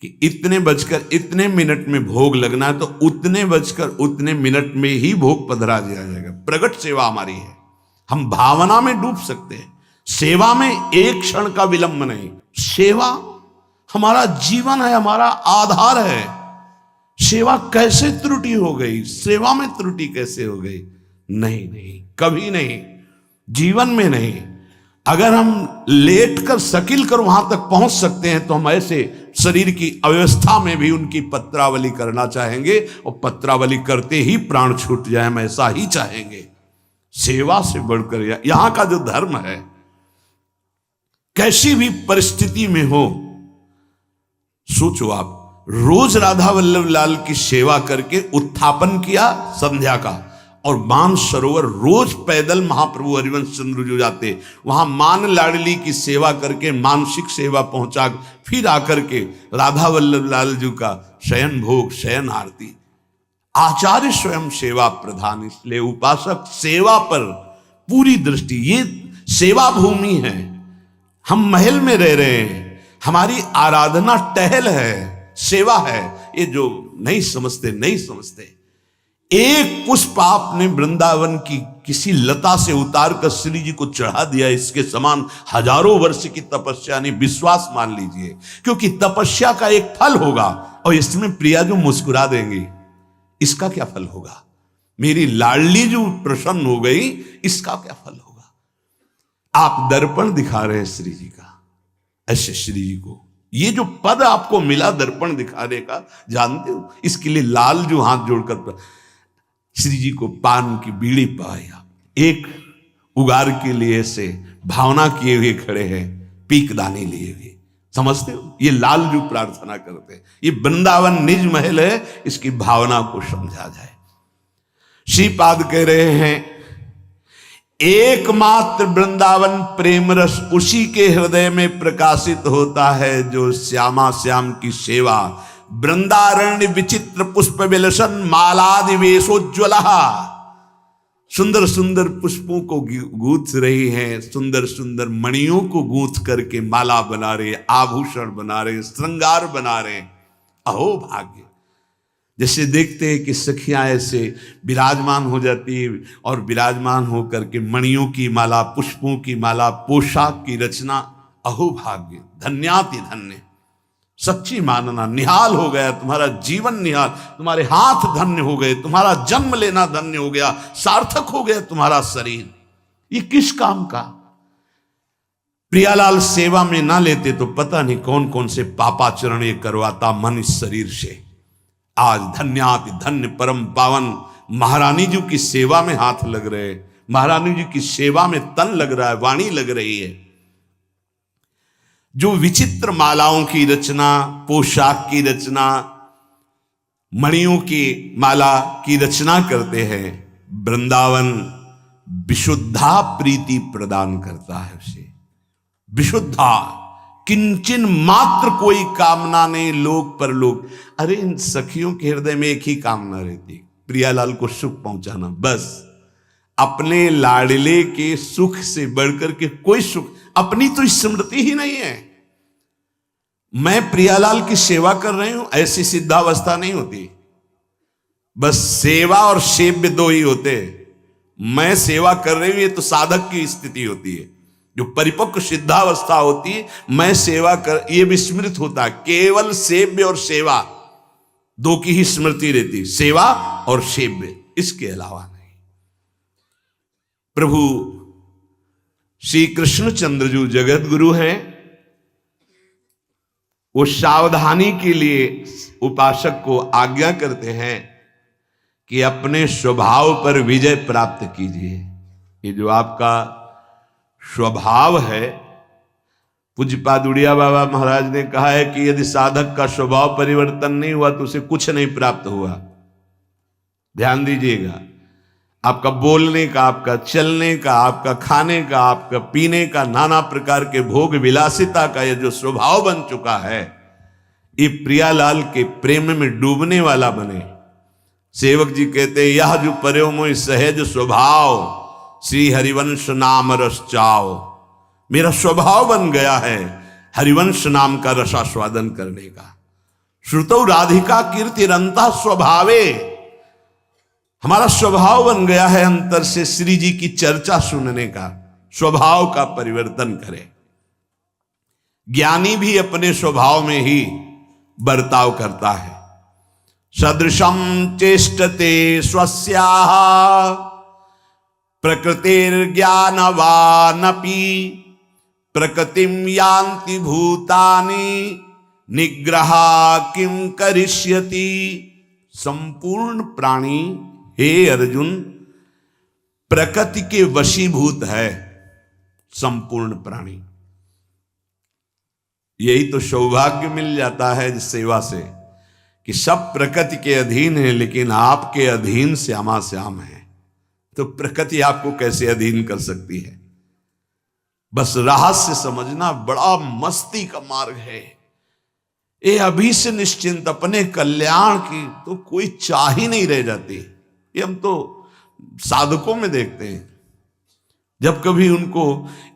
कि इतने बजकर इतने मिनट में भोग लगना है, तो उतने बजकर उतने मिनट में ही भोग पधरा दिया जाएगा। प्रगट सेवा हमारी है, हम भावना में डूब सकते हैं। सेवा में एक क्षण का विलंब नहीं। सेवा हमारा जीवन है, हमारा आधार है। सेवा कैसे त्रुटि हो गई, सेवा में त्रुटि कैसे हो गई? नहीं नहीं, कभी नहीं, जीवन में नहीं। अगर हम लेट कर सकिल कर वहां तक पहुंच सकते हैं, तो हम ऐसे शरीर की अव्यवस्था में भी उनकी पत्रावली करना चाहेंगे, और पत्रावली करते ही प्राण छूट जाए, हम ऐसा ही चाहेंगे। सेवा से बढ़कर यहां का जो धर्म है, कैसी भी परिस्थिति में हो, सोचो आप, रोज राधा वल्लभ लाल की सेवा करके उत्थापन किया संध्या का, और मान सरोवर रोज पैदल महाप्रभु हरिवंश चंद्र जो जाते, वहां मान लाडली की सेवा करके मानसिक सेवा पहुंचा, फिर आकर के राधा वल्लभ लाल जी का शयन भोग, शयन आरती। आचार्य स्वयं सेवा प्रधान, इसलिए उपासक सेवा पर पूरी दृष्टि। ये सेवा भूमि है, हम महल में रह रहे हैं, हमारी आराधना टहल है, सेवा है। ये जो नहीं समझते, नहीं समझते। एक पुष्प आपने वृंदावन की किसी लता से उतार कर श्री जी को चढ़ा दिया, इसके समान हजारों वर्ष की तपस्या नहीं, विश्वास मान लीजिए। क्योंकि तपस्या का एक फल होगा, और इसमें प्रिया जो मुस्कुरा देंगी, इसका क्या फल होगा? मेरी लाडली जो प्रसन्न हो गई, इसका क्या फल होगा? आप दर्पण दिखा रहे हैं श्री जी का, ऐसे श्री जी को ये जो पद आपको मिला दर्पण दिखाने का, जानते हो? इसके लिए लाल जो हाथ जोड़कर श्री जी को पान की बीड़ी पाया, एक उगार के लिए से भावना किए हुए खड़े हैं, पीकदानी लिए हुए। समझते हो? ये लाल जो प्रार्थना करते हैं, ये वृंदावन निज महल है, इसकी भावना को समझा जाए। श्रीपाद कह रहे हैं, एकमात्र वृंदावन प्रेम रस उसी के हृदय में प्रकाशित होता है जो श्यामा श्याम की सेवा। वृंदारण्य विचित्र पुष्प विलसन मालादि वेशोज्वला, सुंदर सुंदर पुष्पों को गूंथ रही हैं, सुंदर सुंदर मणियों को गूंथ करके माला बना रहे, आभूषण बना रहे, श्रृंगार बना रहे। अहो भाग्य! जैसे देखते हैं कि सखियां ऐसे विराजमान हो जाती है और विराजमान होकर के मणियों की माला, पुष्पों की माला, पोशाक की रचना। अहो भाग्य! धन्याति धन्य, सच्ची मानना, निहाल हो गया तुम्हारा जीवन, निहाल, तुम्हारे हाथ धन्य हो गए, तुम्हारा जन्म लेना धन्य हो गया, सार्थक हो गया तुम्हारा शरीर। ये किस काम का? प्रियालाल सेवा में ना लेते तो पता नहीं कौन कौन से पापाचरण ये करवाता मन इस शरीर से। आज धन्याति धन्य परम पावन महारानी जी की सेवा में हाथ लग रहे, महारानी जी की सेवा में तन लग रहा है, वाणी लग रही है। जो विचित्र मालाओं की रचना, पोशाक की रचना, मणियों की माला की रचना करते हैं, वृंदावन विशुद्धा प्रीति प्रदान करता है उसे। विशुद्धा, किंचन मात्र कोई कामना नहीं, लोक पर लोक। अरे इन सखियों के हृदय में एक ही कामना रहती, प्रियालाल को सुख पहुंचाना, बस। अपने लाडले के सुख से बढ़कर के कोई सुख, अपनी तो स्मृति ही नहीं है। मैं प्रियालाल की सेवा कर रही हूं, ऐसी सिद्धावस्था नहीं होती। बस सेवा और सेव्य दो ही होते। मैं सेवा कर रही हूं, ये तो साधक की स्थिति होती है। जो परिपक्व सिद्धावस्था होती है, मैं सेवा कर, ये विस्मृत होता। केवल सेव्य और सेवा दो की ही स्मृति रहती, सेवा और सेव्य, इसके अलावा नहीं। प्रभु श्री कृष्णचंद्र जो जगत गुरु हैं, वो सावधानी के लिए उपासक को आज्ञा करते हैं कि अपने स्वभाव पर विजय प्राप्त कीजिए। ये जो आपका स्वभाव है, पूज्यपाद उड़िया बाबा महाराज ने कहा है कि यदि साधक का स्वभाव परिवर्तन नहीं हुआ तो उसे कुछ नहीं प्राप्त हुआ। ध्यान दीजिएगा, आपका बोलने का, आपका चलने का, आपका खाने का, आपका पीने का, नाना प्रकार के भोग विलासिता का ये जो स्वभाव बन चुका है, ये प्रियालाल के प्रेम में डूबने वाला बने। सेवक जी कहते, यह जो पर्यो मोहि सहज स्वभाव, श्री हरिवंश नाम रस चाओ। मेरा स्वभाव बन गया है हरिवंश नाम का रसास्वादन करने का। श्रुतौ राधिका कीर्तिरंता स्वभावे, हमारा स्वभाव बन गया है अंतर से श्री जी की चर्चा सुनने का। स्वभाव का परिवर्तन करें। ज्ञानी भी अपने स्वभाव में ही बर्ताव करता है। सदृशम चेष्टते स्वस्याः प्रकृतिर्ज्ञानवानपि प्रकृतिम यान्ति भूतानि निग्रहा किम करिष्यति। संपूर्ण प्राणी, हे अर्जुन, प्रकृति के वशीभूत है। संपूर्ण प्राणी, यही तो सौभाग्य मिल जाता है इस सेवा से कि सब प्रकृति के अधीन है, लेकिन आपके अधीन श्यामा श्याम है। तो प्रकृति आपको कैसे अधीन कर सकती है? बस रहस्य समझना, बड़ा मस्ती का मार्ग है ये। अभी से निश्चिंत अपने कल्याण की तो कोई चाह ही नहीं रह जाती। ये हम तो साधकों में देखते हैं, जब कभी उनको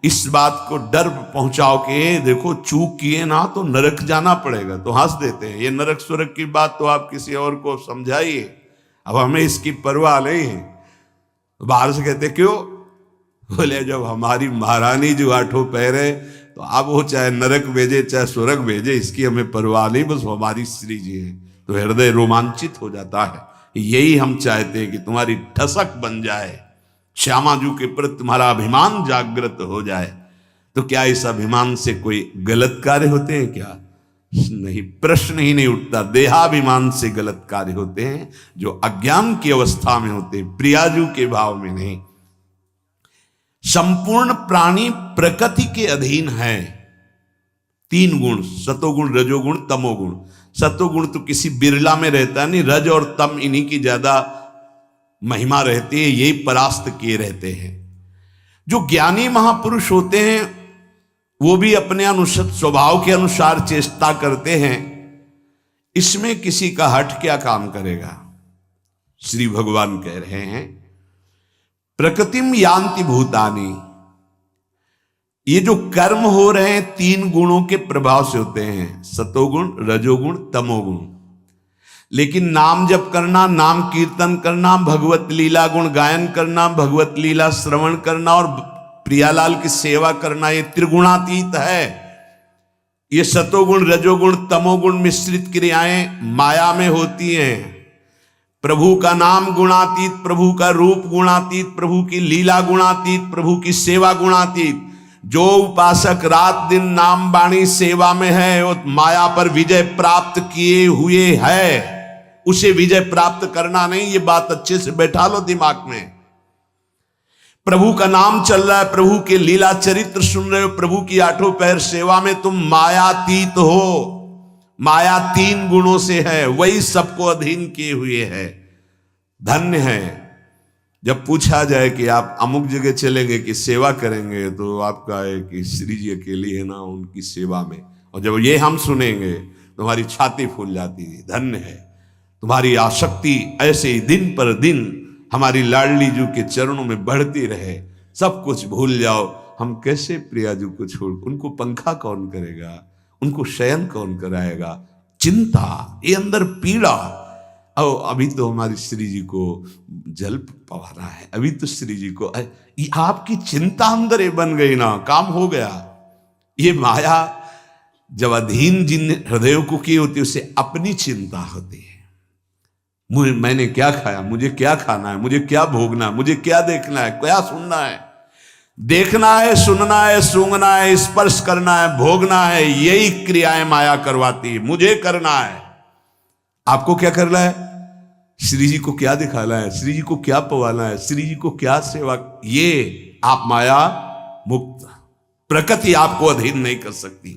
इस बात को डर पहुंचाओ कि देखो चूक किए ना तो नरक जाना पड़ेगा, तो हंस देते हैं। ये नरक स्वर्ग की बात तो आप किसी और को समझाइए, अब हमें इसकी परवाह नहीं है। बाहर से कहते क्यों? बोले जब हमारी महारानी जो आठों पैर है, तो अब वो चाहे नरक भेजे चाहे स्वर्ग भेजे, इसकी हमें परवाह नहीं, बस हमारी श्री जी है। तो हृदय रोमांचित हो जाता है। यही हम चाहते हैं कि तुम्हारी ठसक बन जाए, श्यामा जी के प्रति तुम्हारा अभिमान जागृत हो जाए। तो क्या इस अभिमान से कोई गलत कार्य होते हैं क्या? नहीं, प्रश्न ही नहीं उठता। देहाभिमान से गलत कार्य होते हैं जो अज्ञान की अवस्था में होते हैं, प्रियाजू के भाव में नहीं। संपूर्ण प्राणी प्रकृति के अधीन है। तीन गुण, सतोगुण, रजोगुण, तमोगुण। सतोगुण तो किसी बिरला में रहता नहीं, रज और तम इन्हीं की ज्यादा महिमा रहती है, यही परास्त किए रहते हैं। जो ज्ञानी महापुरुष होते हैं वो भी अपने अनुसार स्वभाव के अनुसार चेष्टा करते हैं, इसमें किसी का हठ क्या काम करेगा। श्री भगवान कह रहे हैं प्रकृतिम यान्ति भूतानि, ये जो कर्म हो रहे हैं तीन गुणों के प्रभाव से होते हैं, सतोगुण, रजोगुण, तमोगुण। लेकिन नाम जप करना, नाम कीर्तन करना, भगवत लीला गुण गायन करना, भगवत लीला श्रवण करना और प्रियालाल की सेवा करना, ये त्रिगुणातीत है। ये सतोगुण, रजोगुण, तमोगुण मिश्रित क्रियाएं माया में होती हैं। प्रभु का नाम गुणातीत, प्रभु का रूप गुणातीत, प्रभु की लीला गुणातीत, प्रभु की सेवा गुणातीत। जो उपासक रात दिन नाम वाणी सेवा में है वो माया पर विजय प्राप्त किए हुए है। उसे विजय प्राप्त करना नहीं, ये बात अच्छे से बैठा लो दिमाग में। प्रभु का नाम चल रहा है, प्रभु के लीला चरित्र सुन रहे हो, प्रभु की आठों पैर सेवा में तुम मायातीत हो। माया तीन गुणों से है, वही सबको अधीन किए हुए है। धन्य है। जब पूछा जाए कि आप अमुक जगह चलेंगे कि सेवा करेंगे, तो आपका है कि श्री जी अकेली है ना उनकी सेवा में। और जब ये हम सुनेंगे तो हमारी छाती फूल जाती है। धन्य है तुम्हारी आसक्ति ऐसे ही दिन पर दिन हमारी लाडली जू के चरणों में बढ़ती रहे। सब कुछ भूल जाओ। हम कैसे प्रिया जू को छोड़, उनको पंखा कौन करेगा, उनको शयन कौन कराएगा। चिंता, ये अंदर पीड़ा। अभी तो हमारी श्री जी को जल पवाना है, अभी तो श्री जी को, आपकी चिंता अंदर ये बन गई ना, काम हो गया। ये माया जब अधीन जिन हृदयों को की होती है उसे अपनी चिंता होती है। मैंने क्या खाया, मुझे क्या खाना है, मुझे क्या भोगना है, मुझे क्या देखना है, क्या सुनना है। देखना है, सुनना है, सूंघना है, स्पर्श करना है, भोगना है, यही क्रियाएं माया करवाती है। मुझे करना है। आपको क्या करना है, श्री जी को क्या दिखाना है, श्री जी को क्या पवाना है, श्री जी को क्या सेवा, ये आप माया मुक्त। प्रकृति आपको अधीन नहीं कर सकती।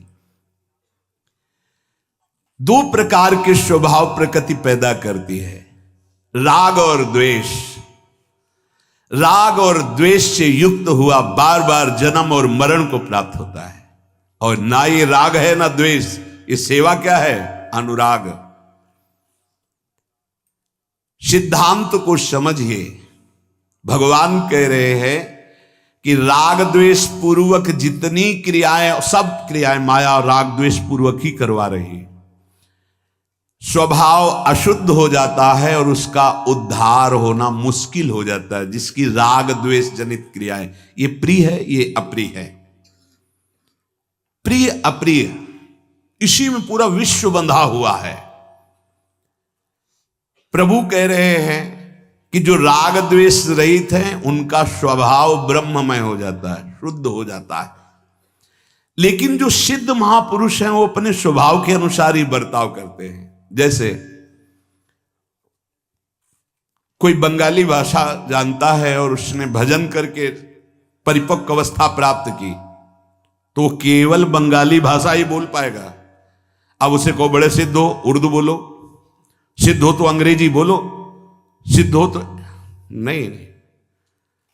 दो प्रकार के स्वभाव प्रकृति पैदा करती है, राग और द्वेष। राग और द्वेष से युक्त हुआ बार बार जन्म और मरण को प्राप्त होता है। और ना ये राग है ना द्वेष, ये सेवा क्या है, अनुराग। सिद्धांत को समझिए। भगवान कह रहे हैं कि राग द्वेष पूर्वक जितनी क्रियाएं, सब क्रियाएं माया राग द्वेष पूर्वक ही करवा रही है। स्वभाव अशुद्ध हो जाता है और उसका उद्धार होना मुश्किल हो जाता है। जिसकी राग द्वेष जनित क्रियाएं, ये प्रिय है, ये अप्रिय है। प्रिय अप्रिय, इसी में पूरा विश्व बंधा हुआ है। प्रभु कह रहे हैं कि जो राग द्वेष रहित हैं उनका स्वभाव ब्रह्ममय हो जाता है, शुद्ध हो जाता है। लेकिन जो सिद्ध महापुरुष हैं वो अपने स्वभाव के अनुसार ही बर्ताव करते हैं। जैसे कोई बंगाली भाषा जानता है और उसने भजन करके परिपक्व अवस्था प्राप्त की, तो केवल बंगाली भाषा ही बोल पाएगा। अब उसे को बड़े सिद्ध हो उर्दू बोलो, सिद्ध हो तो अंग्रेजी बोलो, सिद्ध हो तो नहीं।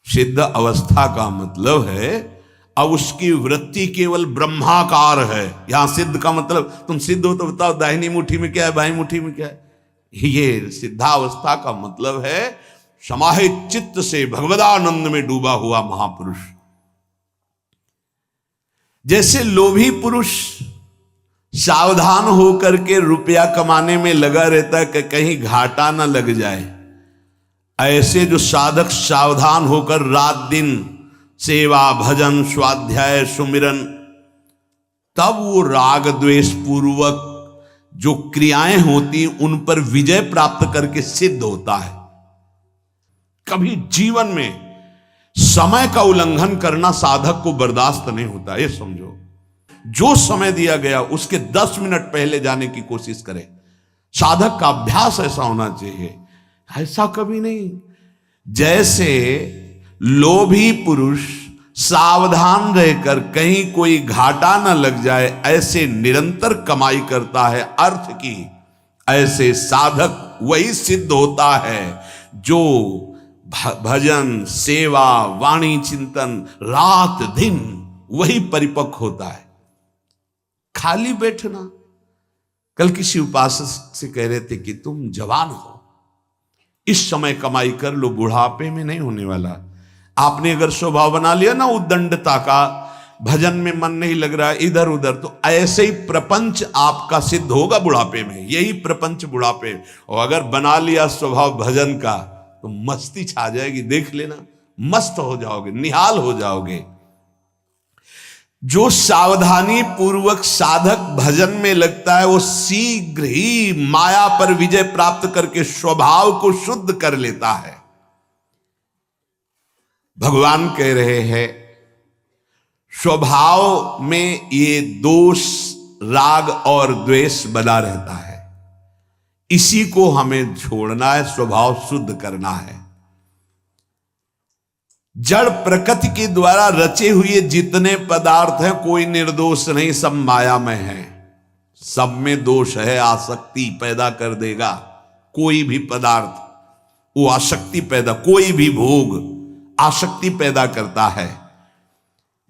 सिद्ध अवस्था का मतलब है अब उसकी वृत्ति केवल ब्रह्माकार है। यहां सिद्ध का मतलब तुम सिद्ध हो तो बताओ दाहिनी मुट्ठी में क्या है, बाईं मुट्ठी में क्या है। ये सिद्धावस्था का मतलब है समाहित चित्त से भगवदानंद में डूबा हुआ महापुरुष। जैसे लोभी पुरुष सावधान होकर के रुपया कमाने में लगा रहता है कि कहीं घाटा ना लग जाए, ऐसे जो साधक सावधान होकर रात दिन सेवा भजन स्वाध्याय सुमिरन, तब वो राग द्वेष पूर्वक जो क्रियाएं होती उन पर विजय प्राप्त करके सिद्ध होता है। कभी जीवन में समय का उल्लंघन करना साधक को बर्दाश्त नहीं होता। ये समझो, जो समय दिया गया उसके 10 मिनट पहले जाने की कोशिश करे। साधक का अभ्यास ऐसा होना चाहिए, ऐसा कभी नहीं। जैसे लोभी पुरुष सावधान रहकर कहीं कोई घाटा न लग जाए ऐसे निरंतर कमाई करता है अर्थ की, ऐसे साधक वही सिद्ध होता है जो भजन, सेवा, वाणी चिंतन, रात दिन वही परिपक्व होता है। खाली बैठना। कल किसी उपासक से कह रहे थे कि तुम जवान हो, इस समय कमाई कर लो, बुढ़ापे में नहीं होने वाला। आपने अगर स्वभाव बना लिया ना उद्दंडता का, भजन में मन नहीं लग रहा इधर उधर, तो ऐसे ही प्रपंच आपका सिद्ध होगा बुढ़ापे में। यही प्रपंच बुढ़ापे। और अगर बना लिया स्वभाव भजन का तो मस्ती छा जाएगी, देख लेना, मस्त हो जाओगे, निहाल हो जाओगे। जो सावधानी पूर्वक साधक भजन में लगता है वो शीघ्र ही माया पर विजय प्राप्त करके स्वभाव को शुद्ध कर लेता है। भगवान कह रहे हैं स्वभाव में ये दोष, राग और द्वेष बना रहता है, इसी को हमें छोड़ना है, स्वभाव शुद्ध करना है। जड़ प्रकृति के द्वारा रचे हुए जितने पदार्थ हैं कोई निर्दोष नहीं, सब मायामय है। सब में दोष है, आसक्ति पैदा कर देगा। कोई भी पदार्थ वो आसक्ति पैदा, कोई भी भोग आसक्ति पैदा करता है।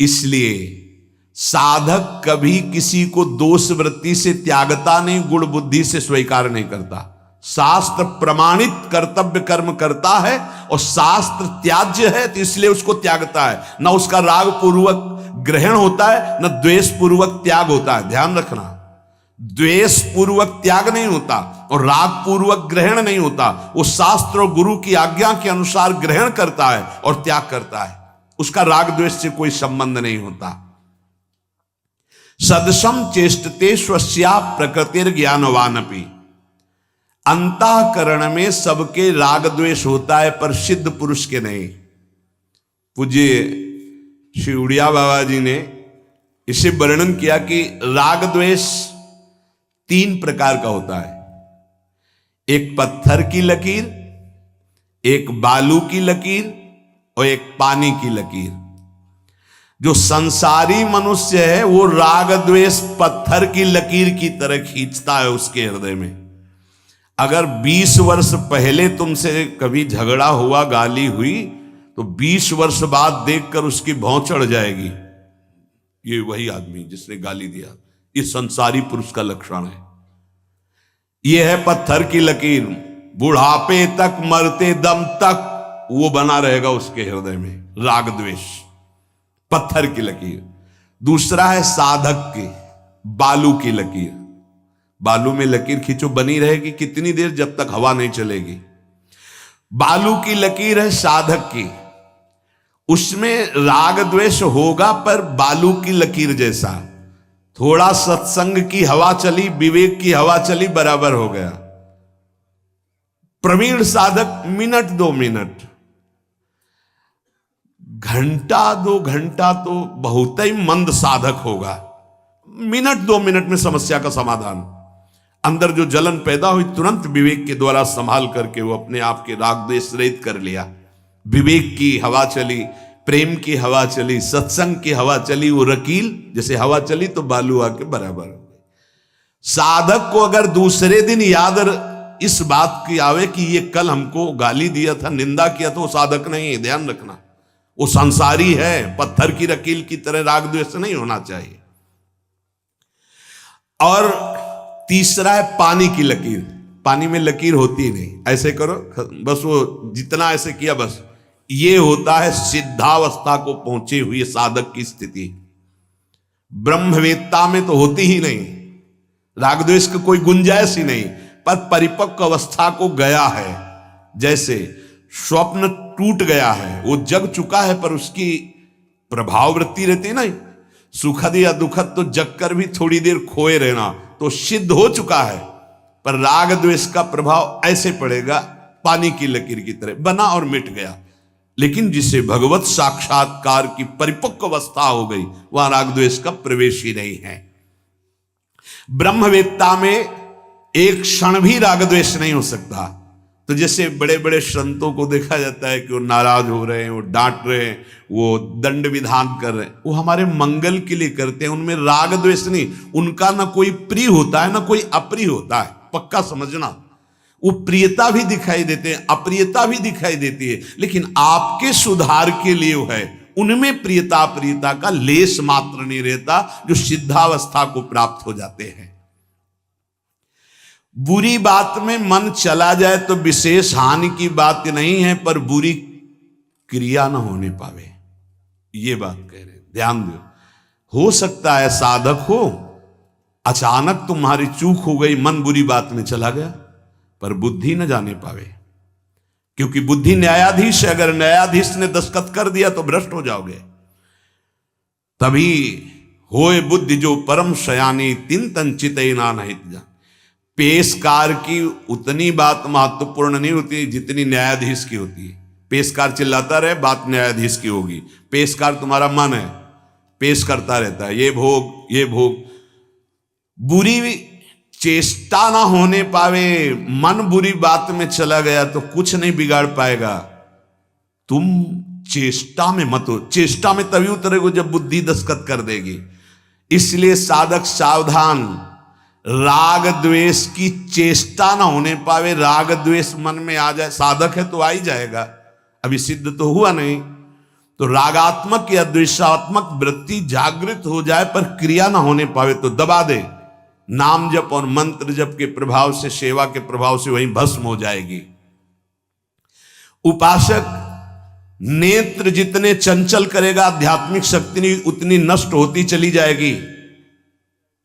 इसलिए साधक कभी किसी को दोष वृत्ति से त्यागता नहीं, गुण बुद्धि से स्वीकार नहीं करता। शास्त्र प्रमाणित कर्तव्य कर्म करता है और शास्त्र त्याज्य है तो इसलिए उसको त्यागता है। न उसका राग पूर्वक ग्रहण होता है न द्वेष पूर्वक त्याग होता है। ध्यान रखना, द्वेष पूर्वक त्याग नहीं होता और राग पूर्वक ग्रहण नहीं होता। वो शास्त्र और गुरु की आज्ञा के अनुसार ग्रहण करता है और त्याग करता है। उसका राग द्वेष से कोई संबंध नहीं होता। सदसम चेष्टते स्वस्या प्रकृतिर ज्ञानवानपि। अंतःकरण में सबके राग द्वेष होता है पर सिद्ध पुरुष के नहीं। पूज्य श्री उड़िया बाबा जी ने इसे वर्णन किया कि राग द्वेष 3 प्रकार का होता है। एक पत्थर की लकीर, एक बालू की लकीर और एक पानी की लकीर। जो संसारी मनुष्य है वो राग द्वेष पत्थर की लकीर की तरह खींचता है उसके हृदय में। अगर 20 वर्ष पहले तुमसे कभी झगड़ा हुआ, गाली हुई, तो 20 वर्ष बाद देखकर उसकी भौं चढ़ जाएगी, ये वही आदमी जिसने गाली दिया। ये संसारी पुरुष का लक्षण है। ये है पत्थर की लकीर, बुढ़ापे तक, मरते दम तक वो बना रहेगा उसके हृदय में राग द्वेष, पत्थर की लकीर। दूसरा है साधक की बालू की लकीर। बालू में लकीर खींचो, बनी रहेगी कितनी देर, जब तक हवा नहीं चलेगी। बालू की लकीर है साधक की, उसमें राग द्वेष होगा पर बालू की लकीर जैसा। थोड़ा सत्संग की हवा चली, विवेक की हवा चली, बराबर हो गया। प्रवीण साधक मिनट 2 मिनट, घंटा 2 घंटा तो बहुत ही मंद साधक होगा। मिनट 2 मिनट में समस्या का समाधान। अंदर जो जलन पैदा हुई तुरंत विवेक के द्वारा संभाल करके वो अपने आप के राग द्वेष रहित कर लिया। विवेक की हवा चली, प्रेम की हवा चली, सत्संग की हवा चली, वो रकील जैसे हवा चली तो बालू आके बराबर हो गई। साधक को अगर दूसरे दिन याद इस बात की आवे कि ये कल हमको गाली दिया था, निंदा किया, तो वो साधक नहीं है। ध्यान रखना, वो संसारी है। पत्थर की लकीर की तरह राग द्वेष नहीं होना चाहिए। और तीसरा है पानी की लकीर। पानी में लकीर होती ही नहीं, ऐसे करो बस, वो जितना ऐसे किया बस। ये होता है सिद्धावस्था को पहुंचे हुए साधक की स्थिति। ब्रह्मवेत्ता में तो होती ही नहीं, राग द्वेष की कोई गुंजाइश ही नहीं, पर परिपक्व अवस्था को गया है। जैसे स्वप्न टूट गया है, वो जग चुका है पर उसकी प्रभाव वृत्ति रहती नहीं, सुखद या दुखद तो जग कर भी थोड़ी देर खोए रहना, तो सिद्ध हो चुका है। पर राग द्वेष का प्रभाव ऐसे पड़ेगा, पानी की लकीर की तरह बना और मिट गया। लेकिन जिसे भगवत साक्षात्कार की परिपक्व अवस्था हो गई, वहां राग द्वेष का प्रवेश ही नहीं है। ब्रह्मवेत्ता में एक क्षण भी राग द्वेष नहीं हो सकता। तो जैसे बड़े बड़े संतों को देखा जाता है कि वो नाराज हो रहे हैं, वो डांट रहे हैं, वो दंड विधान कर रहे हैं, वो हमारे मंगल के लिए करते हैं। उनमें राग द्वेष नहीं, उनका ना कोई प्रिय होता है ना कोई अप्रिय होता है, पक्का समझना। वो प्रियता भी दिखाई देते हैं, अप्रियता भी दिखाई देती है, लेकिन आपके सुधार के लिए वो है, उनमें प्रियता अप्रियता का लेस मात्र नहीं रहता, जो सिद्धावस्था को प्राप्त हो जाते हैं। बुरी बात में मन चला जाए तो विशेष हानि की बात नहीं है, पर बुरी क्रिया न होने पावे, ये बात कह रहे हैं। ध्यान दो, हो सकता है साधक हो, अचानक तुम्हारी चूक हो गई, मन बुरी बात में चला गया, पर बुद्धि न जाने पावे, क्योंकि बुद्धि न्यायाधीश है। अगर न्यायाधीश ने दस्तखत कर दिया तो भ्रष्ट हो जाओगे। तभी होए बुद्धि जो परम शयानी, तिन तन चितैना नहित जान। पेशकार की उतनी बात महत्वपूर्ण नहीं होती जितनी न्यायाधीश की होती है। पेशकार चिल्लाता रहे, बात न्यायाधीश की होगी। पेशकार तुम्हारा मन है, पेश करता रहता है, ये भोग ये भोग। बुरी चेष्टा ना होने पावे, मन बुरी बात में चला गया तो कुछ नहीं बिगाड़ पाएगा। तुम चेष्टा में मत हो, चेष्टा में तभी उतरेगो जब बुद्धि दस्तखत कर देगी। इसलिए साधक सावधान, राग द्वेष की चेष्टा ना होने पावे। राग द्वेष मन में आ जाए, साधक है तो आ ही जाएगा, अभी सिद्ध तो हुआ नहीं, तो रागात्मक या द्वेषात्मक वृत्ति जागृत हो जाए पर क्रिया ना होने पावे तो दबा दे। नाम जप और मंत्र जप के प्रभाव से, सेवा के प्रभाव से वहीं भस्म हो जाएगी। उपासक नेत्र जितने चंचल करेगा, आध्यात्मिक शक्ति उतनी नष्ट होती चली जाएगी।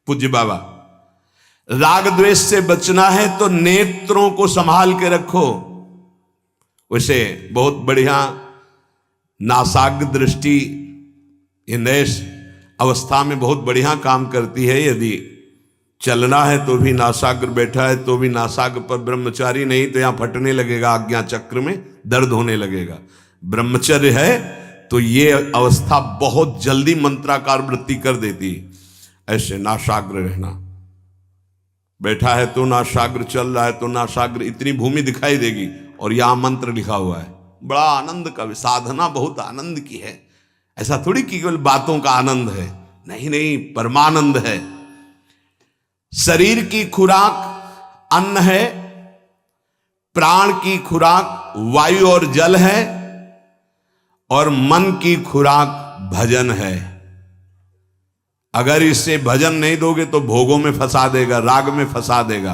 पूज्य बाबा, राग द्वेष से बचना है तो नेत्रों को संभाल के रखो। वैसे बहुत बढ़िया नासाग्र दृष्टि ये नए अवस्था में बहुत बढ़िया काम करती है। यदि चलना है तो भी नासाग्र, बैठा है तो भी नासाग्र, पर ब्रह्मचारी नहीं तो यहां फटने लगेगा, आज्ञा चक्र में दर्द होने लगेगा। ब्रह्मचर्य है तो ये अवस्था बहुत जल्दी मंत्राकार वृत्ति कर देती। ऐसे नासाग्र रहना, बैठा है तो नासाग्र, चल रहा है तो नासाग्र, इतनी भूमि दिखाई देगी और यहां मंत्र लिखा हुआ है। बड़ा आनंद का, साधना बहुत आनंद की है। ऐसा थोड़ी कि केवल बातों का आनंद है, नहीं नहीं, परमानंद है। शरीर की खुराक अन्न है, प्राण की खुराक वायु और जल है, और मन की खुराक भजन है। अगर इससे भजन नहीं दोगे तो भोगों में फंसा देगा, राग में फंसा देगा।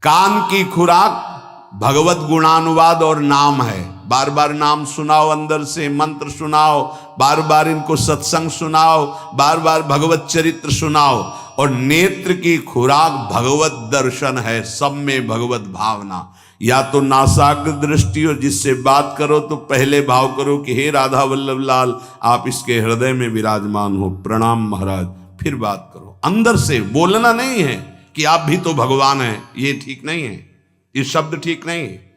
कान की खुराक भगवत गुणानुवाद और नाम है। बार बार नाम सुनाओ, अंदर से मंत्र सुनाओ, बार बार इनको सत्संग सुनाओ, बार बार भगवत चरित्र सुनाओ। और नेत्र की खुराक भगवत दर्शन है, सब में भगवत भावना। या तो नासाग्र दृष्टि, और जिससे बात करो तो पहले भाव करो कि हे राधा वल्लभ लाल, आप इसके हृदय में विराजमान हो, प्रणाम महाराज। फिर बात करो, अंदर से बोलना नहीं है कि आप भी तो भगवान हैं, ये ठीक नहीं है, ये शब्द ठीक नहीं है।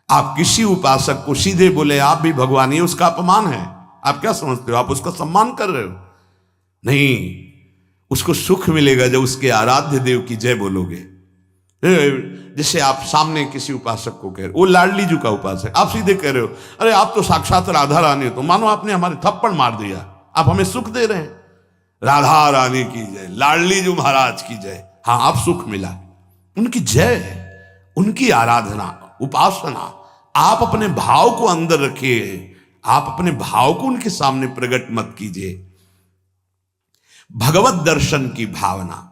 आप किसी उपासक को सीधे बोले आप भी भगवान, ये उसका अपमान है। आप क्या समझते हो, आप उसका सम्मान कर रहे हो? नहीं, उसको सुख मिलेगा जब उसके आराध्य देव की जय बोलोगे। जैसे आप सामने किसी उपासक को कह रहे हो, वो लाडली जी का उपासक, आप सीधे कह रहे हो अरे आप तो साक्षात राधा रानी हो, तो मानो आपने हमारे थप्पड़ मार दिया, आप हमें सुख दे रहे हैं। राधा रानी की जय, लाडली जी महाराज की जय। हाँ, आप सुख मिला, उनकी जय है, उनकी आराधना, उपासना। आप अपने भाव को अंदर रखिए, आप अपने भाव को उनके सामने प्रकट मत कीजिए। भगवत दर्शन की भावना।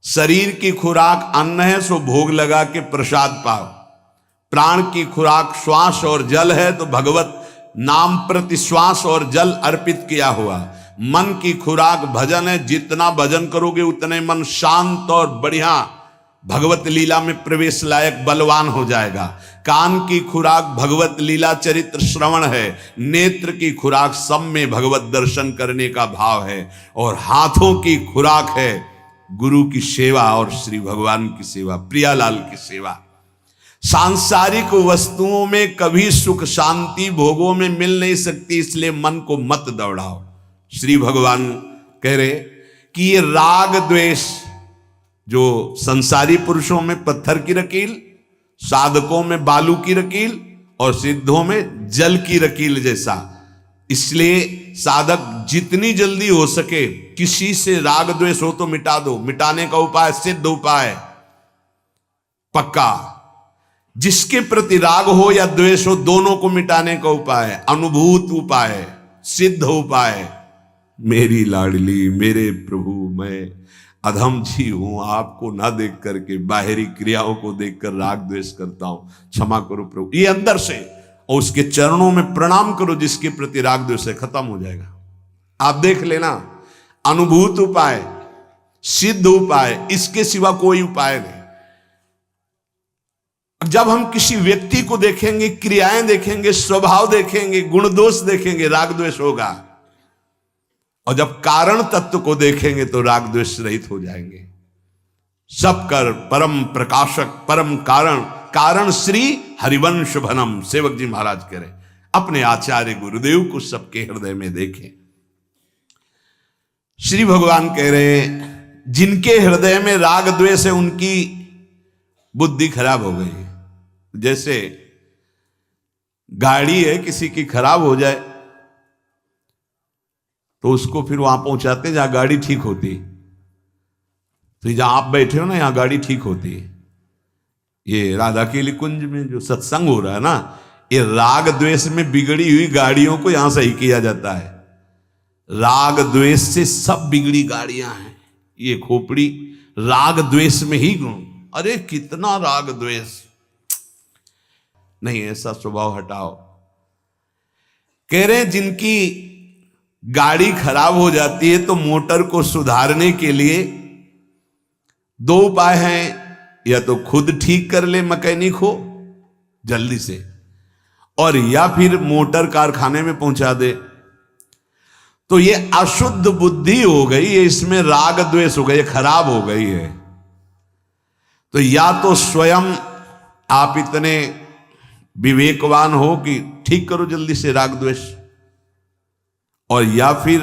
शरीर की खुराक अन्न है, सो भोग लगा के प्रसाद पाओ। प्राण की खुराक श्वास और जल है, तो भगवत नाम प्रति श्वास और जल अर्पित किया हुआ। मन की खुराक भजन है, जितना भजन करोगे उतने मन शांत और बढ़िया भगवत लीला में प्रवेश लायक बलवान हो जाएगा। कान की खुराक भगवत लीला चरित्र श्रवण है। नेत्र की खुराक सब में भगवत दर्शन करने का भाव है। और हाथों की खुराक है गुरु की सेवा और श्री भगवान की सेवा, प्रियालाल की सेवा। सांसारिक वस्तुओं में कभी सुख शांति भोगों में मिल नहीं सकती, इसलिए मन को मत दौड़ाओ। श्री भगवान कह रहे कि ये राग द्वेष जो संसारी पुरुषों में पत्थर की रकील, साधकों में बालू की रकील और सिद्धों में जल की रकील जैसा, इसलिए साधक जितनी जल्दी हो सके किसी से राग द्वेष हो तो मिटा दो। मिटाने का उपाय सिद्ध उपाय पक्का। जिसके प्रति राग हो या द्वेष हो, दोनों को मिटाने का उपाय, अनुभूत उपाय, सिद्ध उपाय। मेरी लाडली, मेरे प्रभु, मैं अधम जी हूं, आपको ना देख करके बाहरी क्रियाओं को देखकर राग द्वेष करता हूं, क्षमा करो प्रभु। ये अंदर से, और उसके चरणों में प्रणाम करो, जिसके प्रति राग द्वेष है, खत्म हो जाएगा। आप देख लेना, अनुभूत उपाय, सिद्ध उपाय, इसके सिवा कोई उपाय नहीं। जब हम किसी व्यक्ति को देखेंगे, क्रियाएं देखेंगे, स्वभाव देखेंगे, गुण दोष देखेंगे, राग द्वेष होगा। और जब कारण तत्व को देखेंगे तो राग द्वेष रहित हो जाएंगे। सब कर परम प्रकाशक, परम कारण, कारण श्री हरिवंश भनम। सेवक जी महाराज कह रहे, अपने आचार्य गुरुदेव को सबके हृदय में देखें। श्री भगवान कह रहे, जिनके हृदय में राग द्वेष है उनकी बुद्धि खराब हो गई। जैसे गाड़ी है, किसी की खराब हो जाए तो उसको फिर वहां पहुंचाते जहां गाड़ी ठीक होती। तो जहां आप बैठे हो ना, यहां गाड़ी ठीक होती है। ये राधा केली कुंज में जो सत्संग हो रहा है ना, ये राग द्वेष में बिगड़ी हुई गाड़ियों को यहां सही किया जाता है। राग द्वेष से सब बिगड़ी गाड़ियां हैं। ये खोपड़ी राग द्वेष में ही गुण। अरे कितना राग द्वेष नहीं, ऐसा स्वभाव हटाओ। कह रहे जिनकी गाड़ी खराब हो जाती है तो मोटर को सुधारने के लिए दो उपाय हैं, या तो खुद ठीक कर ले मैकेनिक हो जल्दी से, और या फिर मोटर कारखाने में पहुंचा दे। तो ये अशुद्ध बुद्धि हो गई, ये इसमें राग द्वेष हो गई, ये खराब हो गई है। तो या तो स्वयं आप इतने विवेकवान हो कि ठीक करो जल्दी से राग द्वेष, और या फिर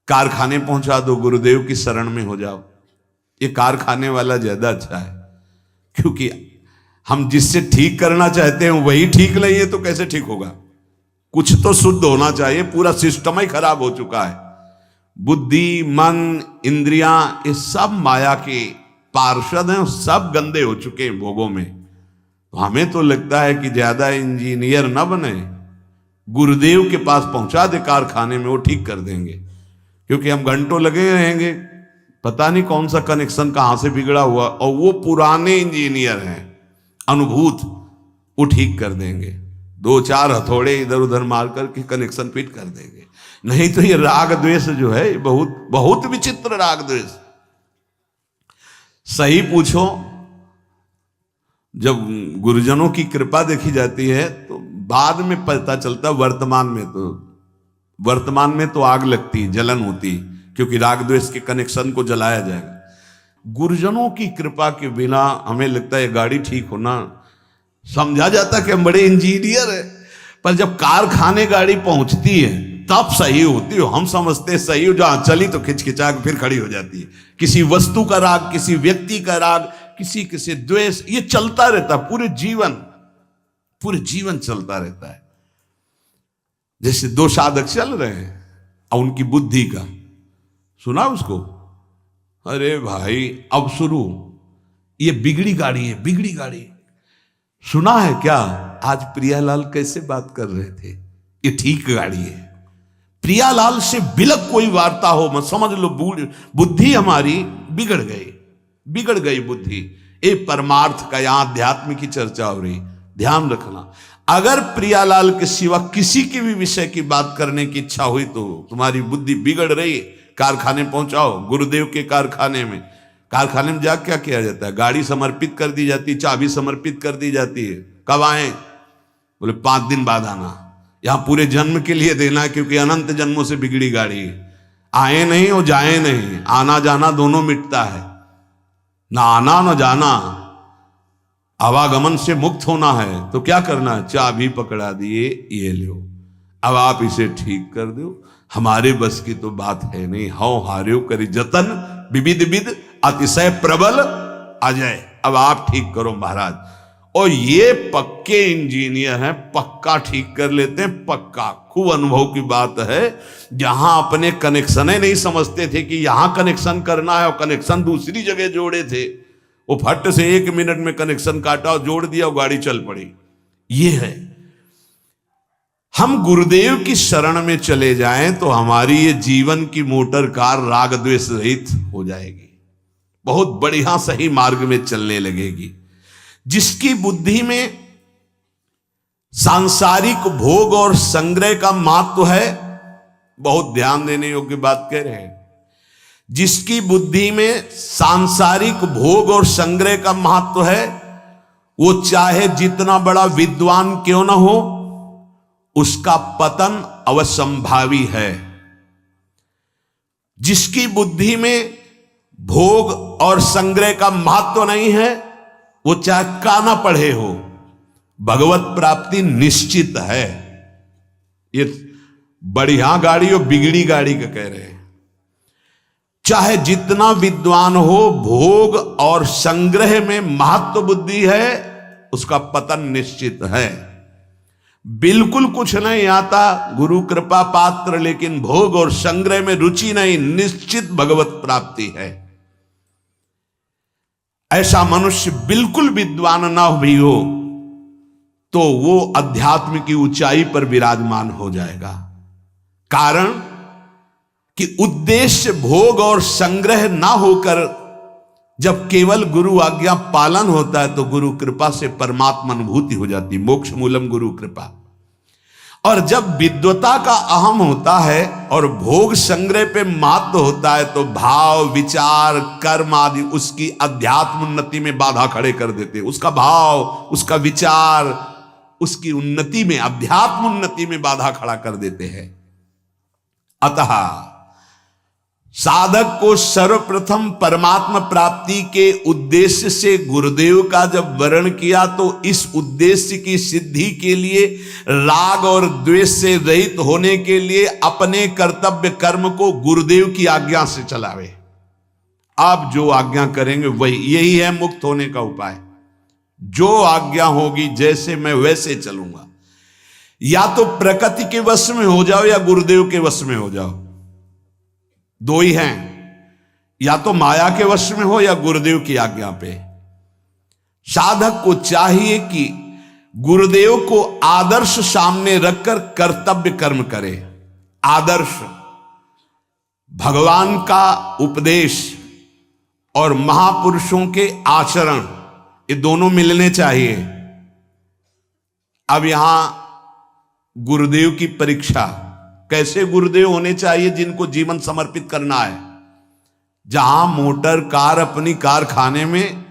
कारखाने पहुंचा दो, गुरुदेव की शरण में हो जाओ। ये कारखाने वाला ज्यादा अच्छा है, क्योंकि हम जिससे ठीक करना चाहते हैं वही ठीक नहीं है तो कैसे ठीक होगा। कुछ तो शुद्ध होना चाहिए, पूरा सिस्टम ही खराब हो चुका है। बुद्धि, मन, इंद्रियां, ये सब माया के पार्षद हैं, सब गंदे हो चुके हैं भोगों में। तो हमें तो लगता है कि ज्यादा इंजीनियर न बने, गुरुदेव के पास पहुंचा दे कारखाने में, वो ठीक कर देंगे। क्योंकि हम घंटों लगे रहेंगे, पता नहीं कौन सा कनेक्शन कहां से बिगड़ा हुआ, और वो पुराने इंजीनियर हैं अनुभूत, वो ठीक कर देंगे। दो चार हथौड़े इधर उधर मार करके कनेक्शन फिट कर देंगे। नहीं तो ये राग द्वेष जो है, बहुत बहुत विचित्र राग द्वेष। सही पूछो, जब गुरुजनों की कृपा देखी जाती है तो बाद में पता चलता, वर्तमान में तो आग लगती, जलन होती, क्योंकि राग द्वेष के कनेक्शन को जलाया जाएगा। गुरुजनों की कृपा के बिना हमें लगता है गाड़ी ठीक होना, समझा जाता कि हम बड़े इंजीनियर है, पर जब कारखाने गाड़ी पहुंचती है तब सही होती हो। हम समझते सही हो, जहां चली तो खिंचखिंचा के फिर खड़ी हो जाती है। किसी वस्तु का राग, किसी व्यक्ति का राग, किसी द्वेष, ये चलता रहता है पूरे जीवन चलता रहता है। जैसे दो साधक चल रहे हैं और उनकी बुद्धि का सुना उसको, अरे भाई अब शुरू, ये बिगड़ी गाड़ी है, बिगड़ी गाड़ी। सुना है क्या आज प्रियालाल कैसे बात कर रहे थे, ये ठीक गाड़ी है। प्रियालाल से बिलक कोई वार्ता हो, मत समझ लो बुद्धि हमारी बिगड़ गई बुद्धि। ये परमार्थ का यहां अध्यात्म की चर्चा हो रही, ध्यान रखना। अगर प्रियालाल के सिवा किसी के भी विषय की बात करने की इच्छा हुई तो तुम्हारी बुद्धि बिगड़ रही है, कारखाने पहुंचाओ, गुरुदेव के कारखाने में जा क्या किया जाता है, गाड़ी समर्पित कर दी जाती है, चाबी समर्पित कर दी जाती है। कब आए, बोले 5 दिन बाद आना। यहां पूरे जन्म के लिए देना, क्योंकि अनंत जन्मों से बिगड़ी गाड़ी है। आए नहीं और जाए नहीं, आना जाना दोनों मिटता है, ना आना ना जाना, आवागमन से मुक्त होना है। तो क्या करना है, चाबी पकड़ा दिए, ये लो, अब आप इसे ठीक कर दो। हमारे बस की तो बात है नहीं, हौ हार्यो करी जतन, विविध विद अतिशय प्रबल अजय। अब आप ठीक करो महाराज। और ये पक्के इंजीनियर हैं, पक्का ठीक कर लेते हैं, पक्का। खूब अनुभव की बात है। जहां अपने कनेक्शन नहीं समझते थे कि यहां कनेक्शन करना है और कनेक्शन दूसरी जगह जोड़े थे, वो फट से 1 मिनट में कनेक्शन काटा और जोड़ दिया और गाड़ी चल पड़ी। ये है, हम गुरुदेव की शरण में चले जाएं तो हमारी ये जीवन की मोटर कार राग द्वेष रहित हो जाएगी, बहुत बढ़िया सही मार्ग में चलने लगेगी। जिसकी बुद्धि में सांसारिक भोग और संग्रह का महत्व है, बहुत ध्यान देने योग्य बात कह रहे हैं, जिसकी बुद्धि में सांसारिक भोग और संग्रह का महत्व है, वो चाहे जितना बड़ा विद्वान क्यों ना हो, उसका पतन अवसंभावी है। जिसकी बुद्धि में भोग और संग्रह का महत्व नहीं है, वो चाहे काना पढ़े हो, भगवत प्राप्ति निश्चित है। ये बढ़िया गाड़ी और बिगड़ी गाड़ी का कह रहे हैं। चाहे जितना विद्वान हो, भोग और संग्रह में महत्व बुद्धि है, उसका पतन निश्चित है। बिल्कुल कुछ नहीं आता, गुरु कृपा पात्र, लेकिन भोग और संग्रह में रुचि नहीं, निश्चित भगवत प्राप्ति है। ऐसा मनुष्य बिल्कुल विद्वान ना भी हो तो वो अध्यात्म की ऊंचाई पर विराजमान हो जाएगा। कारण कि उद्देश्य भोग और संग्रह ना होकर जब केवल गुरु आज्ञा पालन होता है तो गुरु कृपा से परमात्मा अनुभूति हो जाती, मोक्ष मूलम गुरु कृपा। और जब विद्वता का अहम होता है और भोग संग्रह पे महत्व होता है तो भाव, विचार, कर्म आदि उसकी अध्यात्म उन्नति में बाधा खड़े कर देते। उसका भाव, उसका विचार, उसकी उन्नति में, अध्यात्म उन्नति में बाधा खड़ा कर देते हैं। अतः साधक को सर्वप्रथम परमात्मा प्राप्ति के उद्देश्य से गुरुदेव का जब वर्ण किया तो इस उद्देश्य की सिद्धि के लिए राग और द्वेष से रहित होने के लिए अपने कर्तव्य कर्म को गुरुदेव की आज्ञा से चलावे। आप जो आज्ञा करेंगे वही, यही है मुक्त होने का उपाय। जो आज्ञा होगी, जैसे मैं वैसे चलूंगा। या तो प्रकृति के वश में हो जाओ या गुरुदेव के वश में हो जाओ, दो ही हैं। या तो माया के वश में हो या गुरुदेव की आज्ञा पे। साधक को चाहिए कि गुरुदेव को आदर्श सामने रखकर कर्तव्य कर्म करे। आदर्श भगवान का उपदेश और महापुरुषों के आचरण, ये दोनों मिलने चाहिए। अब यहां गुरुदेव की परीक्षा, कैसे गुरुदेव होने चाहिए जिनको जीवन समर्पित करना है। जहां मोटर कार अपनी कारखाने में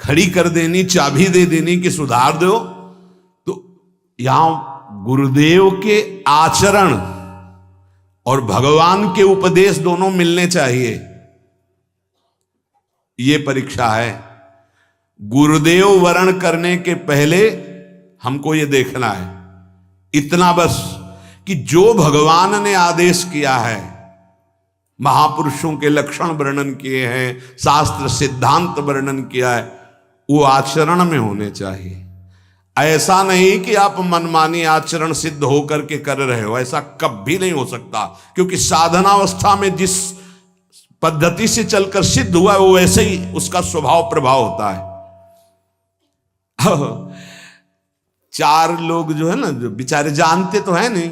खड़ी कर देनी, चाबी दे देनी कि सुधार दो, तो यहां गुरुदेव के आचरण और भगवान के उपदेश दोनों मिलने चाहिए। ये परीक्षा है। गुरुदेव वर्ण करने के पहले हमको ये देखना है इतना बस कि जो भगवान ने आदेश किया है, महापुरुषों के लक्षण वर्णन किए हैं, शास्त्र सिद्धांत वर्णन किया है, वो आचरण में होने चाहिए। ऐसा नहीं कि आप मनमानी आचरण सिद्ध होकर के कर रहे हो, ऐसा कभी नहीं हो सकता। क्योंकि साधनावस्था में जिस पद्धति से चलकर सिद्ध हुआ है वो वैसे ही उसका स्वभाव प्रभाव होता है। 4 लोग जो है ना, जो बेचारे जानते तो है नहीं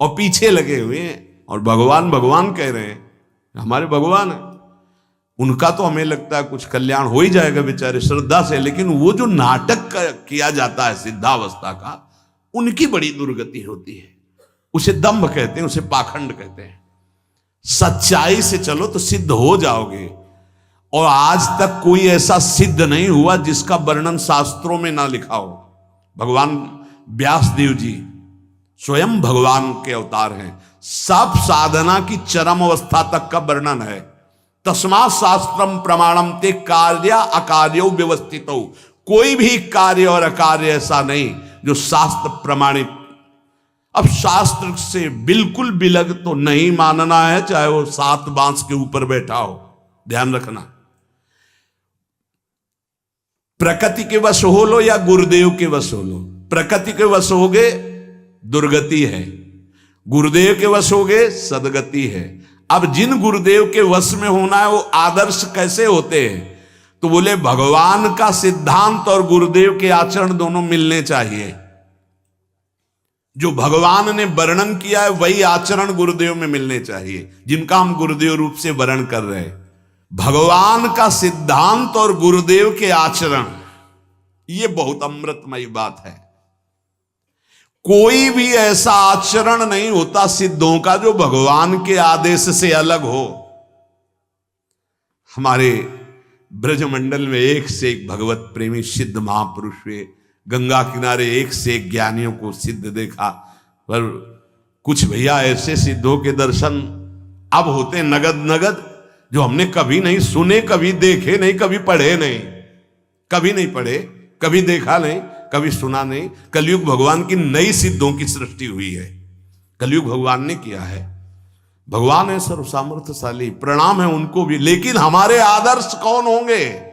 और पीछे लगे हुए हैं और भगवान भगवान कह रहे हैं, हमारे भगवान है, उनका तो हमें लगता है कुछ कल्याण हो ही जाएगा बेचारे श्रद्धा से। लेकिन वो जो नाटक किया जाता है सिद्धावस्था का, उनकी बड़ी दुर्गति होती है। उसे दंभ कहते हैं, उसे पाखंड कहते हैं। सच्चाई से चलो तो सिद्ध हो जाओगे। और आज तक कोई ऐसा सिद्ध नहीं हुआ जिसका वर्णन शास्त्रों में ना लिखा हो। भगवान व्यासदेव जी स्वयं भगवान के अवतार हैं। सब साधना की चरम अवस्था तक का वर्णन है। तस्मात् शास्त्रम प्रमाणम ते कार्य अकार्यो व्यवस्थितो। कोई भी कार्य और अकार्य ऐसा नहीं जो शास्त्र प्रमाणित। अब शास्त्र से बिल्कुल बिलग तो नहीं मानना है, चाहे वो 7 बांस के ऊपर बैठा हो, ध्यान रखना। प्रकृति के वश हो लो या गुरुदेव के वश हो लो। प्रकृति के वश हो गए दुर्गति है, गुरुदेव के वश हो गए सदगति है। अब जिन गुरुदेव के वश में होना है वो आदर्श कैसे होते हैं? तो बोले भगवान का सिद्धांत और गुरुदेव के आचरण दोनों मिलने चाहिए। जो भगवान ने वर्णन किया है वही आचरण गुरुदेव में मिलने चाहिए, जिनका हम गुरुदेव रूप से वर्णन कर रहे हैं। भगवान का सिद्धांत और गुरुदेव के आचरण, ये बहुत अमृतमयी बात है। कोई भी ऐसा आचरण नहीं होता सिद्धों का जो भगवान के आदेश से अलग हो। हमारे ब्रजमंडल में एक से एक भगवत प्रेमी सिद्ध महापुरुष हुए, गंगा किनारे एक से एक ज्ञानियों को सिद्ध देखा, पर कुछ भैया ऐसे सिद्धों के दर्शन अब होते नगद नगद, जो हमने कभी नहीं सुने, कभी देखे नहीं, कभी पढ़े नहीं, कभी नहीं पढ़े, कभी देखा नहीं, कभी सुना नहीं। कलयुग भगवान की नई सिद्धों की सृष्टि हुई है, कलयुग भगवान ने किया है। भगवान है सर्व सामर्थ्यशाली, प्रणाम है उनको भी। लेकिन हमारे आदर्श कौन होंगे?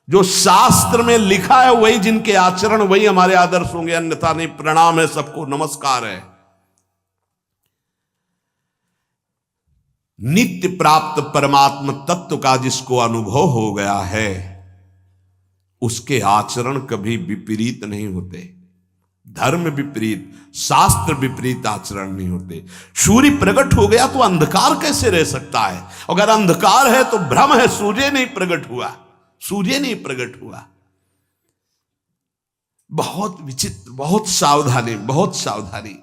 जो शास्त्र में लिखा है वही, जिनके आचरण वही हमारे आदर्श होंगे, अन्यथा नहीं। प्रणाम है सबको, नमस्कार है। नित्य प्राप्त परमात्म तत्व का जिसको अनुभव हो गया है, उसके आचरण कभी विपरीत नहीं होते। धर्म विपरीत, शास्त्र विपरीत आचरण नहीं होते। सूर्य प्रकट हो गया तो अंधकार कैसे रह सकता है? अगर अंधकार है तो भ्रम है, सूर्य नहीं प्रकट हुआ, सूर्य नहीं प्रकट हुआ। बहुत विचित्र, बहुत सावधानी, बहुत सावधानी।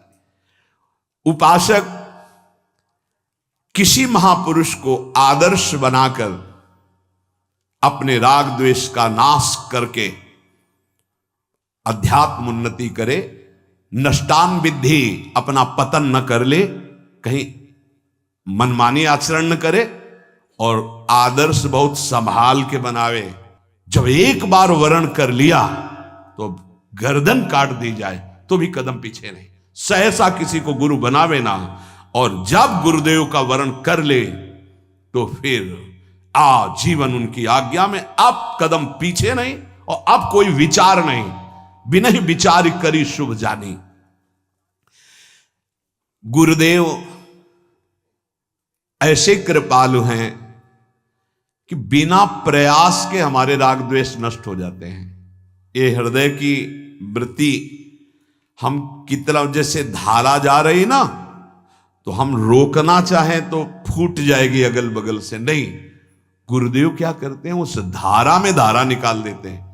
उपासक किसी महापुरुष को आदर्श बनाकर अपने राग द्वेष का नाश करके अध्यात्म उन्नति करे, नष्टान विद्धि, अपना पतन न कर ले, कहीं मनमानी आचरण न करे, और आदर्श बहुत संभाल के बनावे। जब एक बार वर्ण कर लिया तो गर्दन काट दी जाए तो भी कदम पीछे नहीं, सहसा किसी को गुरु बनावे ना। और जब गुरुदेव का वर्ण कर ले तो फिर आजीवन उनकी आज्ञा में, अब कदम पीछे नहीं और अब कोई विचार नहीं, बिना ही विचार करी शुभ जानी। गुरुदेव ऐसे कृपालु हैं कि बिना प्रयास के हमारे राग द्वेष नष्ट हो जाते हैं। ये हृदय की वृत्ति हम कितना, जैसे धारा जा रही ना, तो हम रोकना चाहें तो फूट जाएगी अगल बगल से, नहीं। गुरुदेव क्या करते हैं, उस धारा में धारा निकाल देते हैं।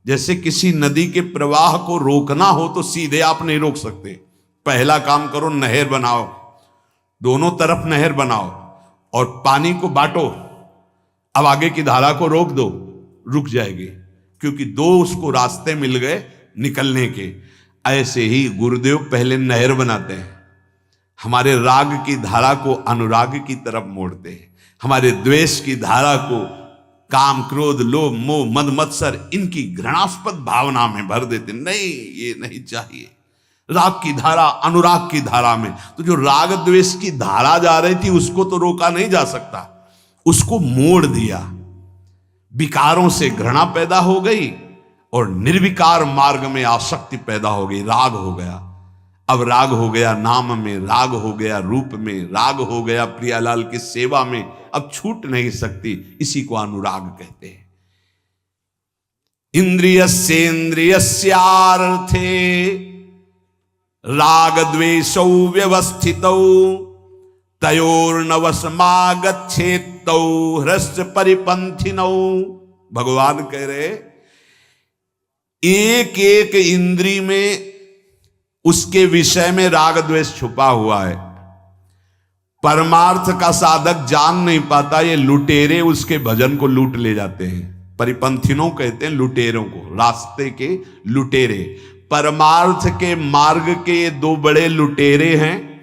जैसे किसी नदी के प्रवाह को रोकना हो तो सीधे आप नहीं रोक सकते। पहला काम करो, नहर बनाओ, दोनों तरफ नहर बनाओ और पानी को बांटो। अब आगे की धारा को रोक दो, रुक जाएगी, क्योंकि दो उसको रास्ते मिल गए निकलने के। ऐसे ही गुरुदेव पहले नहर बनाते हैं, हमारे राग की धारा को अनुराग की तरफ मोड़ते हैं, हमारे द्वेष की धारा को काम क्रोध लोभ मोह मद मत्सर इनकी घृणास्पद भावना में भर देते। नहीं, ये नहीं चाहिए। राग की धारा अनुराग की धारा में, तो जो राग द्वेष की धारा जा रही थी उसको तो रोका नहीं जा सकता, उसको मोड़ दिया। विकारों से घृणा पैदा हो गई और निर्विकार मार्ग में आसक्ति पैदा हो गई, राग हो गया। अब राग हो गया नाम में, राग हो गया रूप में, राग हो गया प्रियालाल की सेवा में, अब छूट नहीं सकती। इसी को अनुराग कहते हैं। इंद्रियस्येन्द्रियस्यार्थे राग द्वेषौ व्यवस्थितौ तयोर्नवसमागच्छेत्तौ ह्रस्य परिपंथिनौ। भगवान कह रहे एक एक इंद्री में उसके विषय में राग द्वेष छुपा हुआ है। परमार्थ का साधक जान नहीं पाता, ये लुटेरे उसके भजन को लूट ले जाते हैं। परिपंथिनों कहते हैं लुटेरों को, रास्ते के लुटेरे। परमार्थ के मार्ग के ये दो बड़े लुटेरे हैं।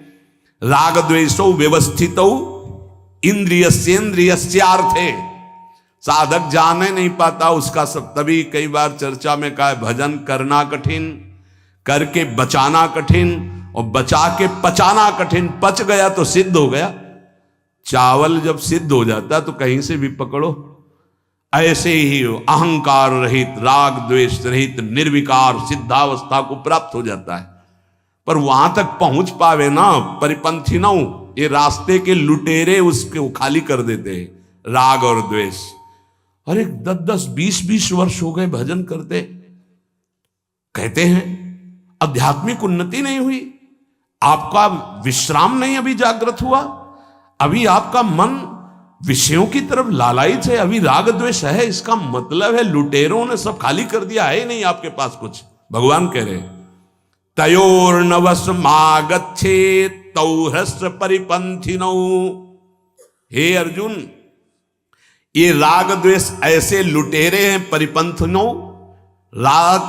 राग द्वेषौ व्यवस्थितौ इंद्रियस्येन्द्रियस्यार्थे। साधक जाने नहीं पाता उसका सब। तभी कई बार चर्चा में कहा है, भजन करना कठिन, करके बचाना कठिन, और बचा के पचाना कठिन। पच गया तो सिद्ध हो गया। चावल जब सिद्ध हो जाता तो कहीं से भी पकड़ो। ऐसे ही हो, अहंकार रहित राग द्वेष रहित निर्विकार सिद्धावस्था को प्राप्त हो जाता है। पर वहां तक पहुंच पावे ना, परिपंथिनों, ये रास्ते के लुटेरे उसको खाली कर देते हैं, राग और द्वेष। अरे 10-10, 20-20 वर्ष हो गए भजन करते, कहते हैं आध्यात्मिक उन्नति नहीं हुई, आपका विश्राम नहीं अभी जागृत हुआ, अभी आपका मन विषयों की तरफ लालायित है, अभी राग द्वेष है। इसका मतलब है लुटेरों ने सब खाली कर दिया, है नहीं आपके पास कुछ। भगवान कह रहे तयोर्नवस मागच्छे तौहस्र परिपंथिनौ। हे अर्जुन, ये राग द्वेष ऐसे लुटेरे हैं परिपंथनों। राग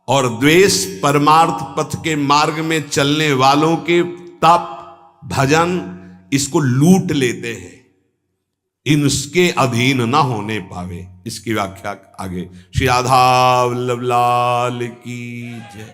और द्वेष परमार्थ पथ के मार्ग में चलने वालों के तप भजन इसको लूट लेते हैं, इनके अधीन ना होने पावे। इसकी व्याख्या आगे। श्री राधा वल्लभ लाल की जय।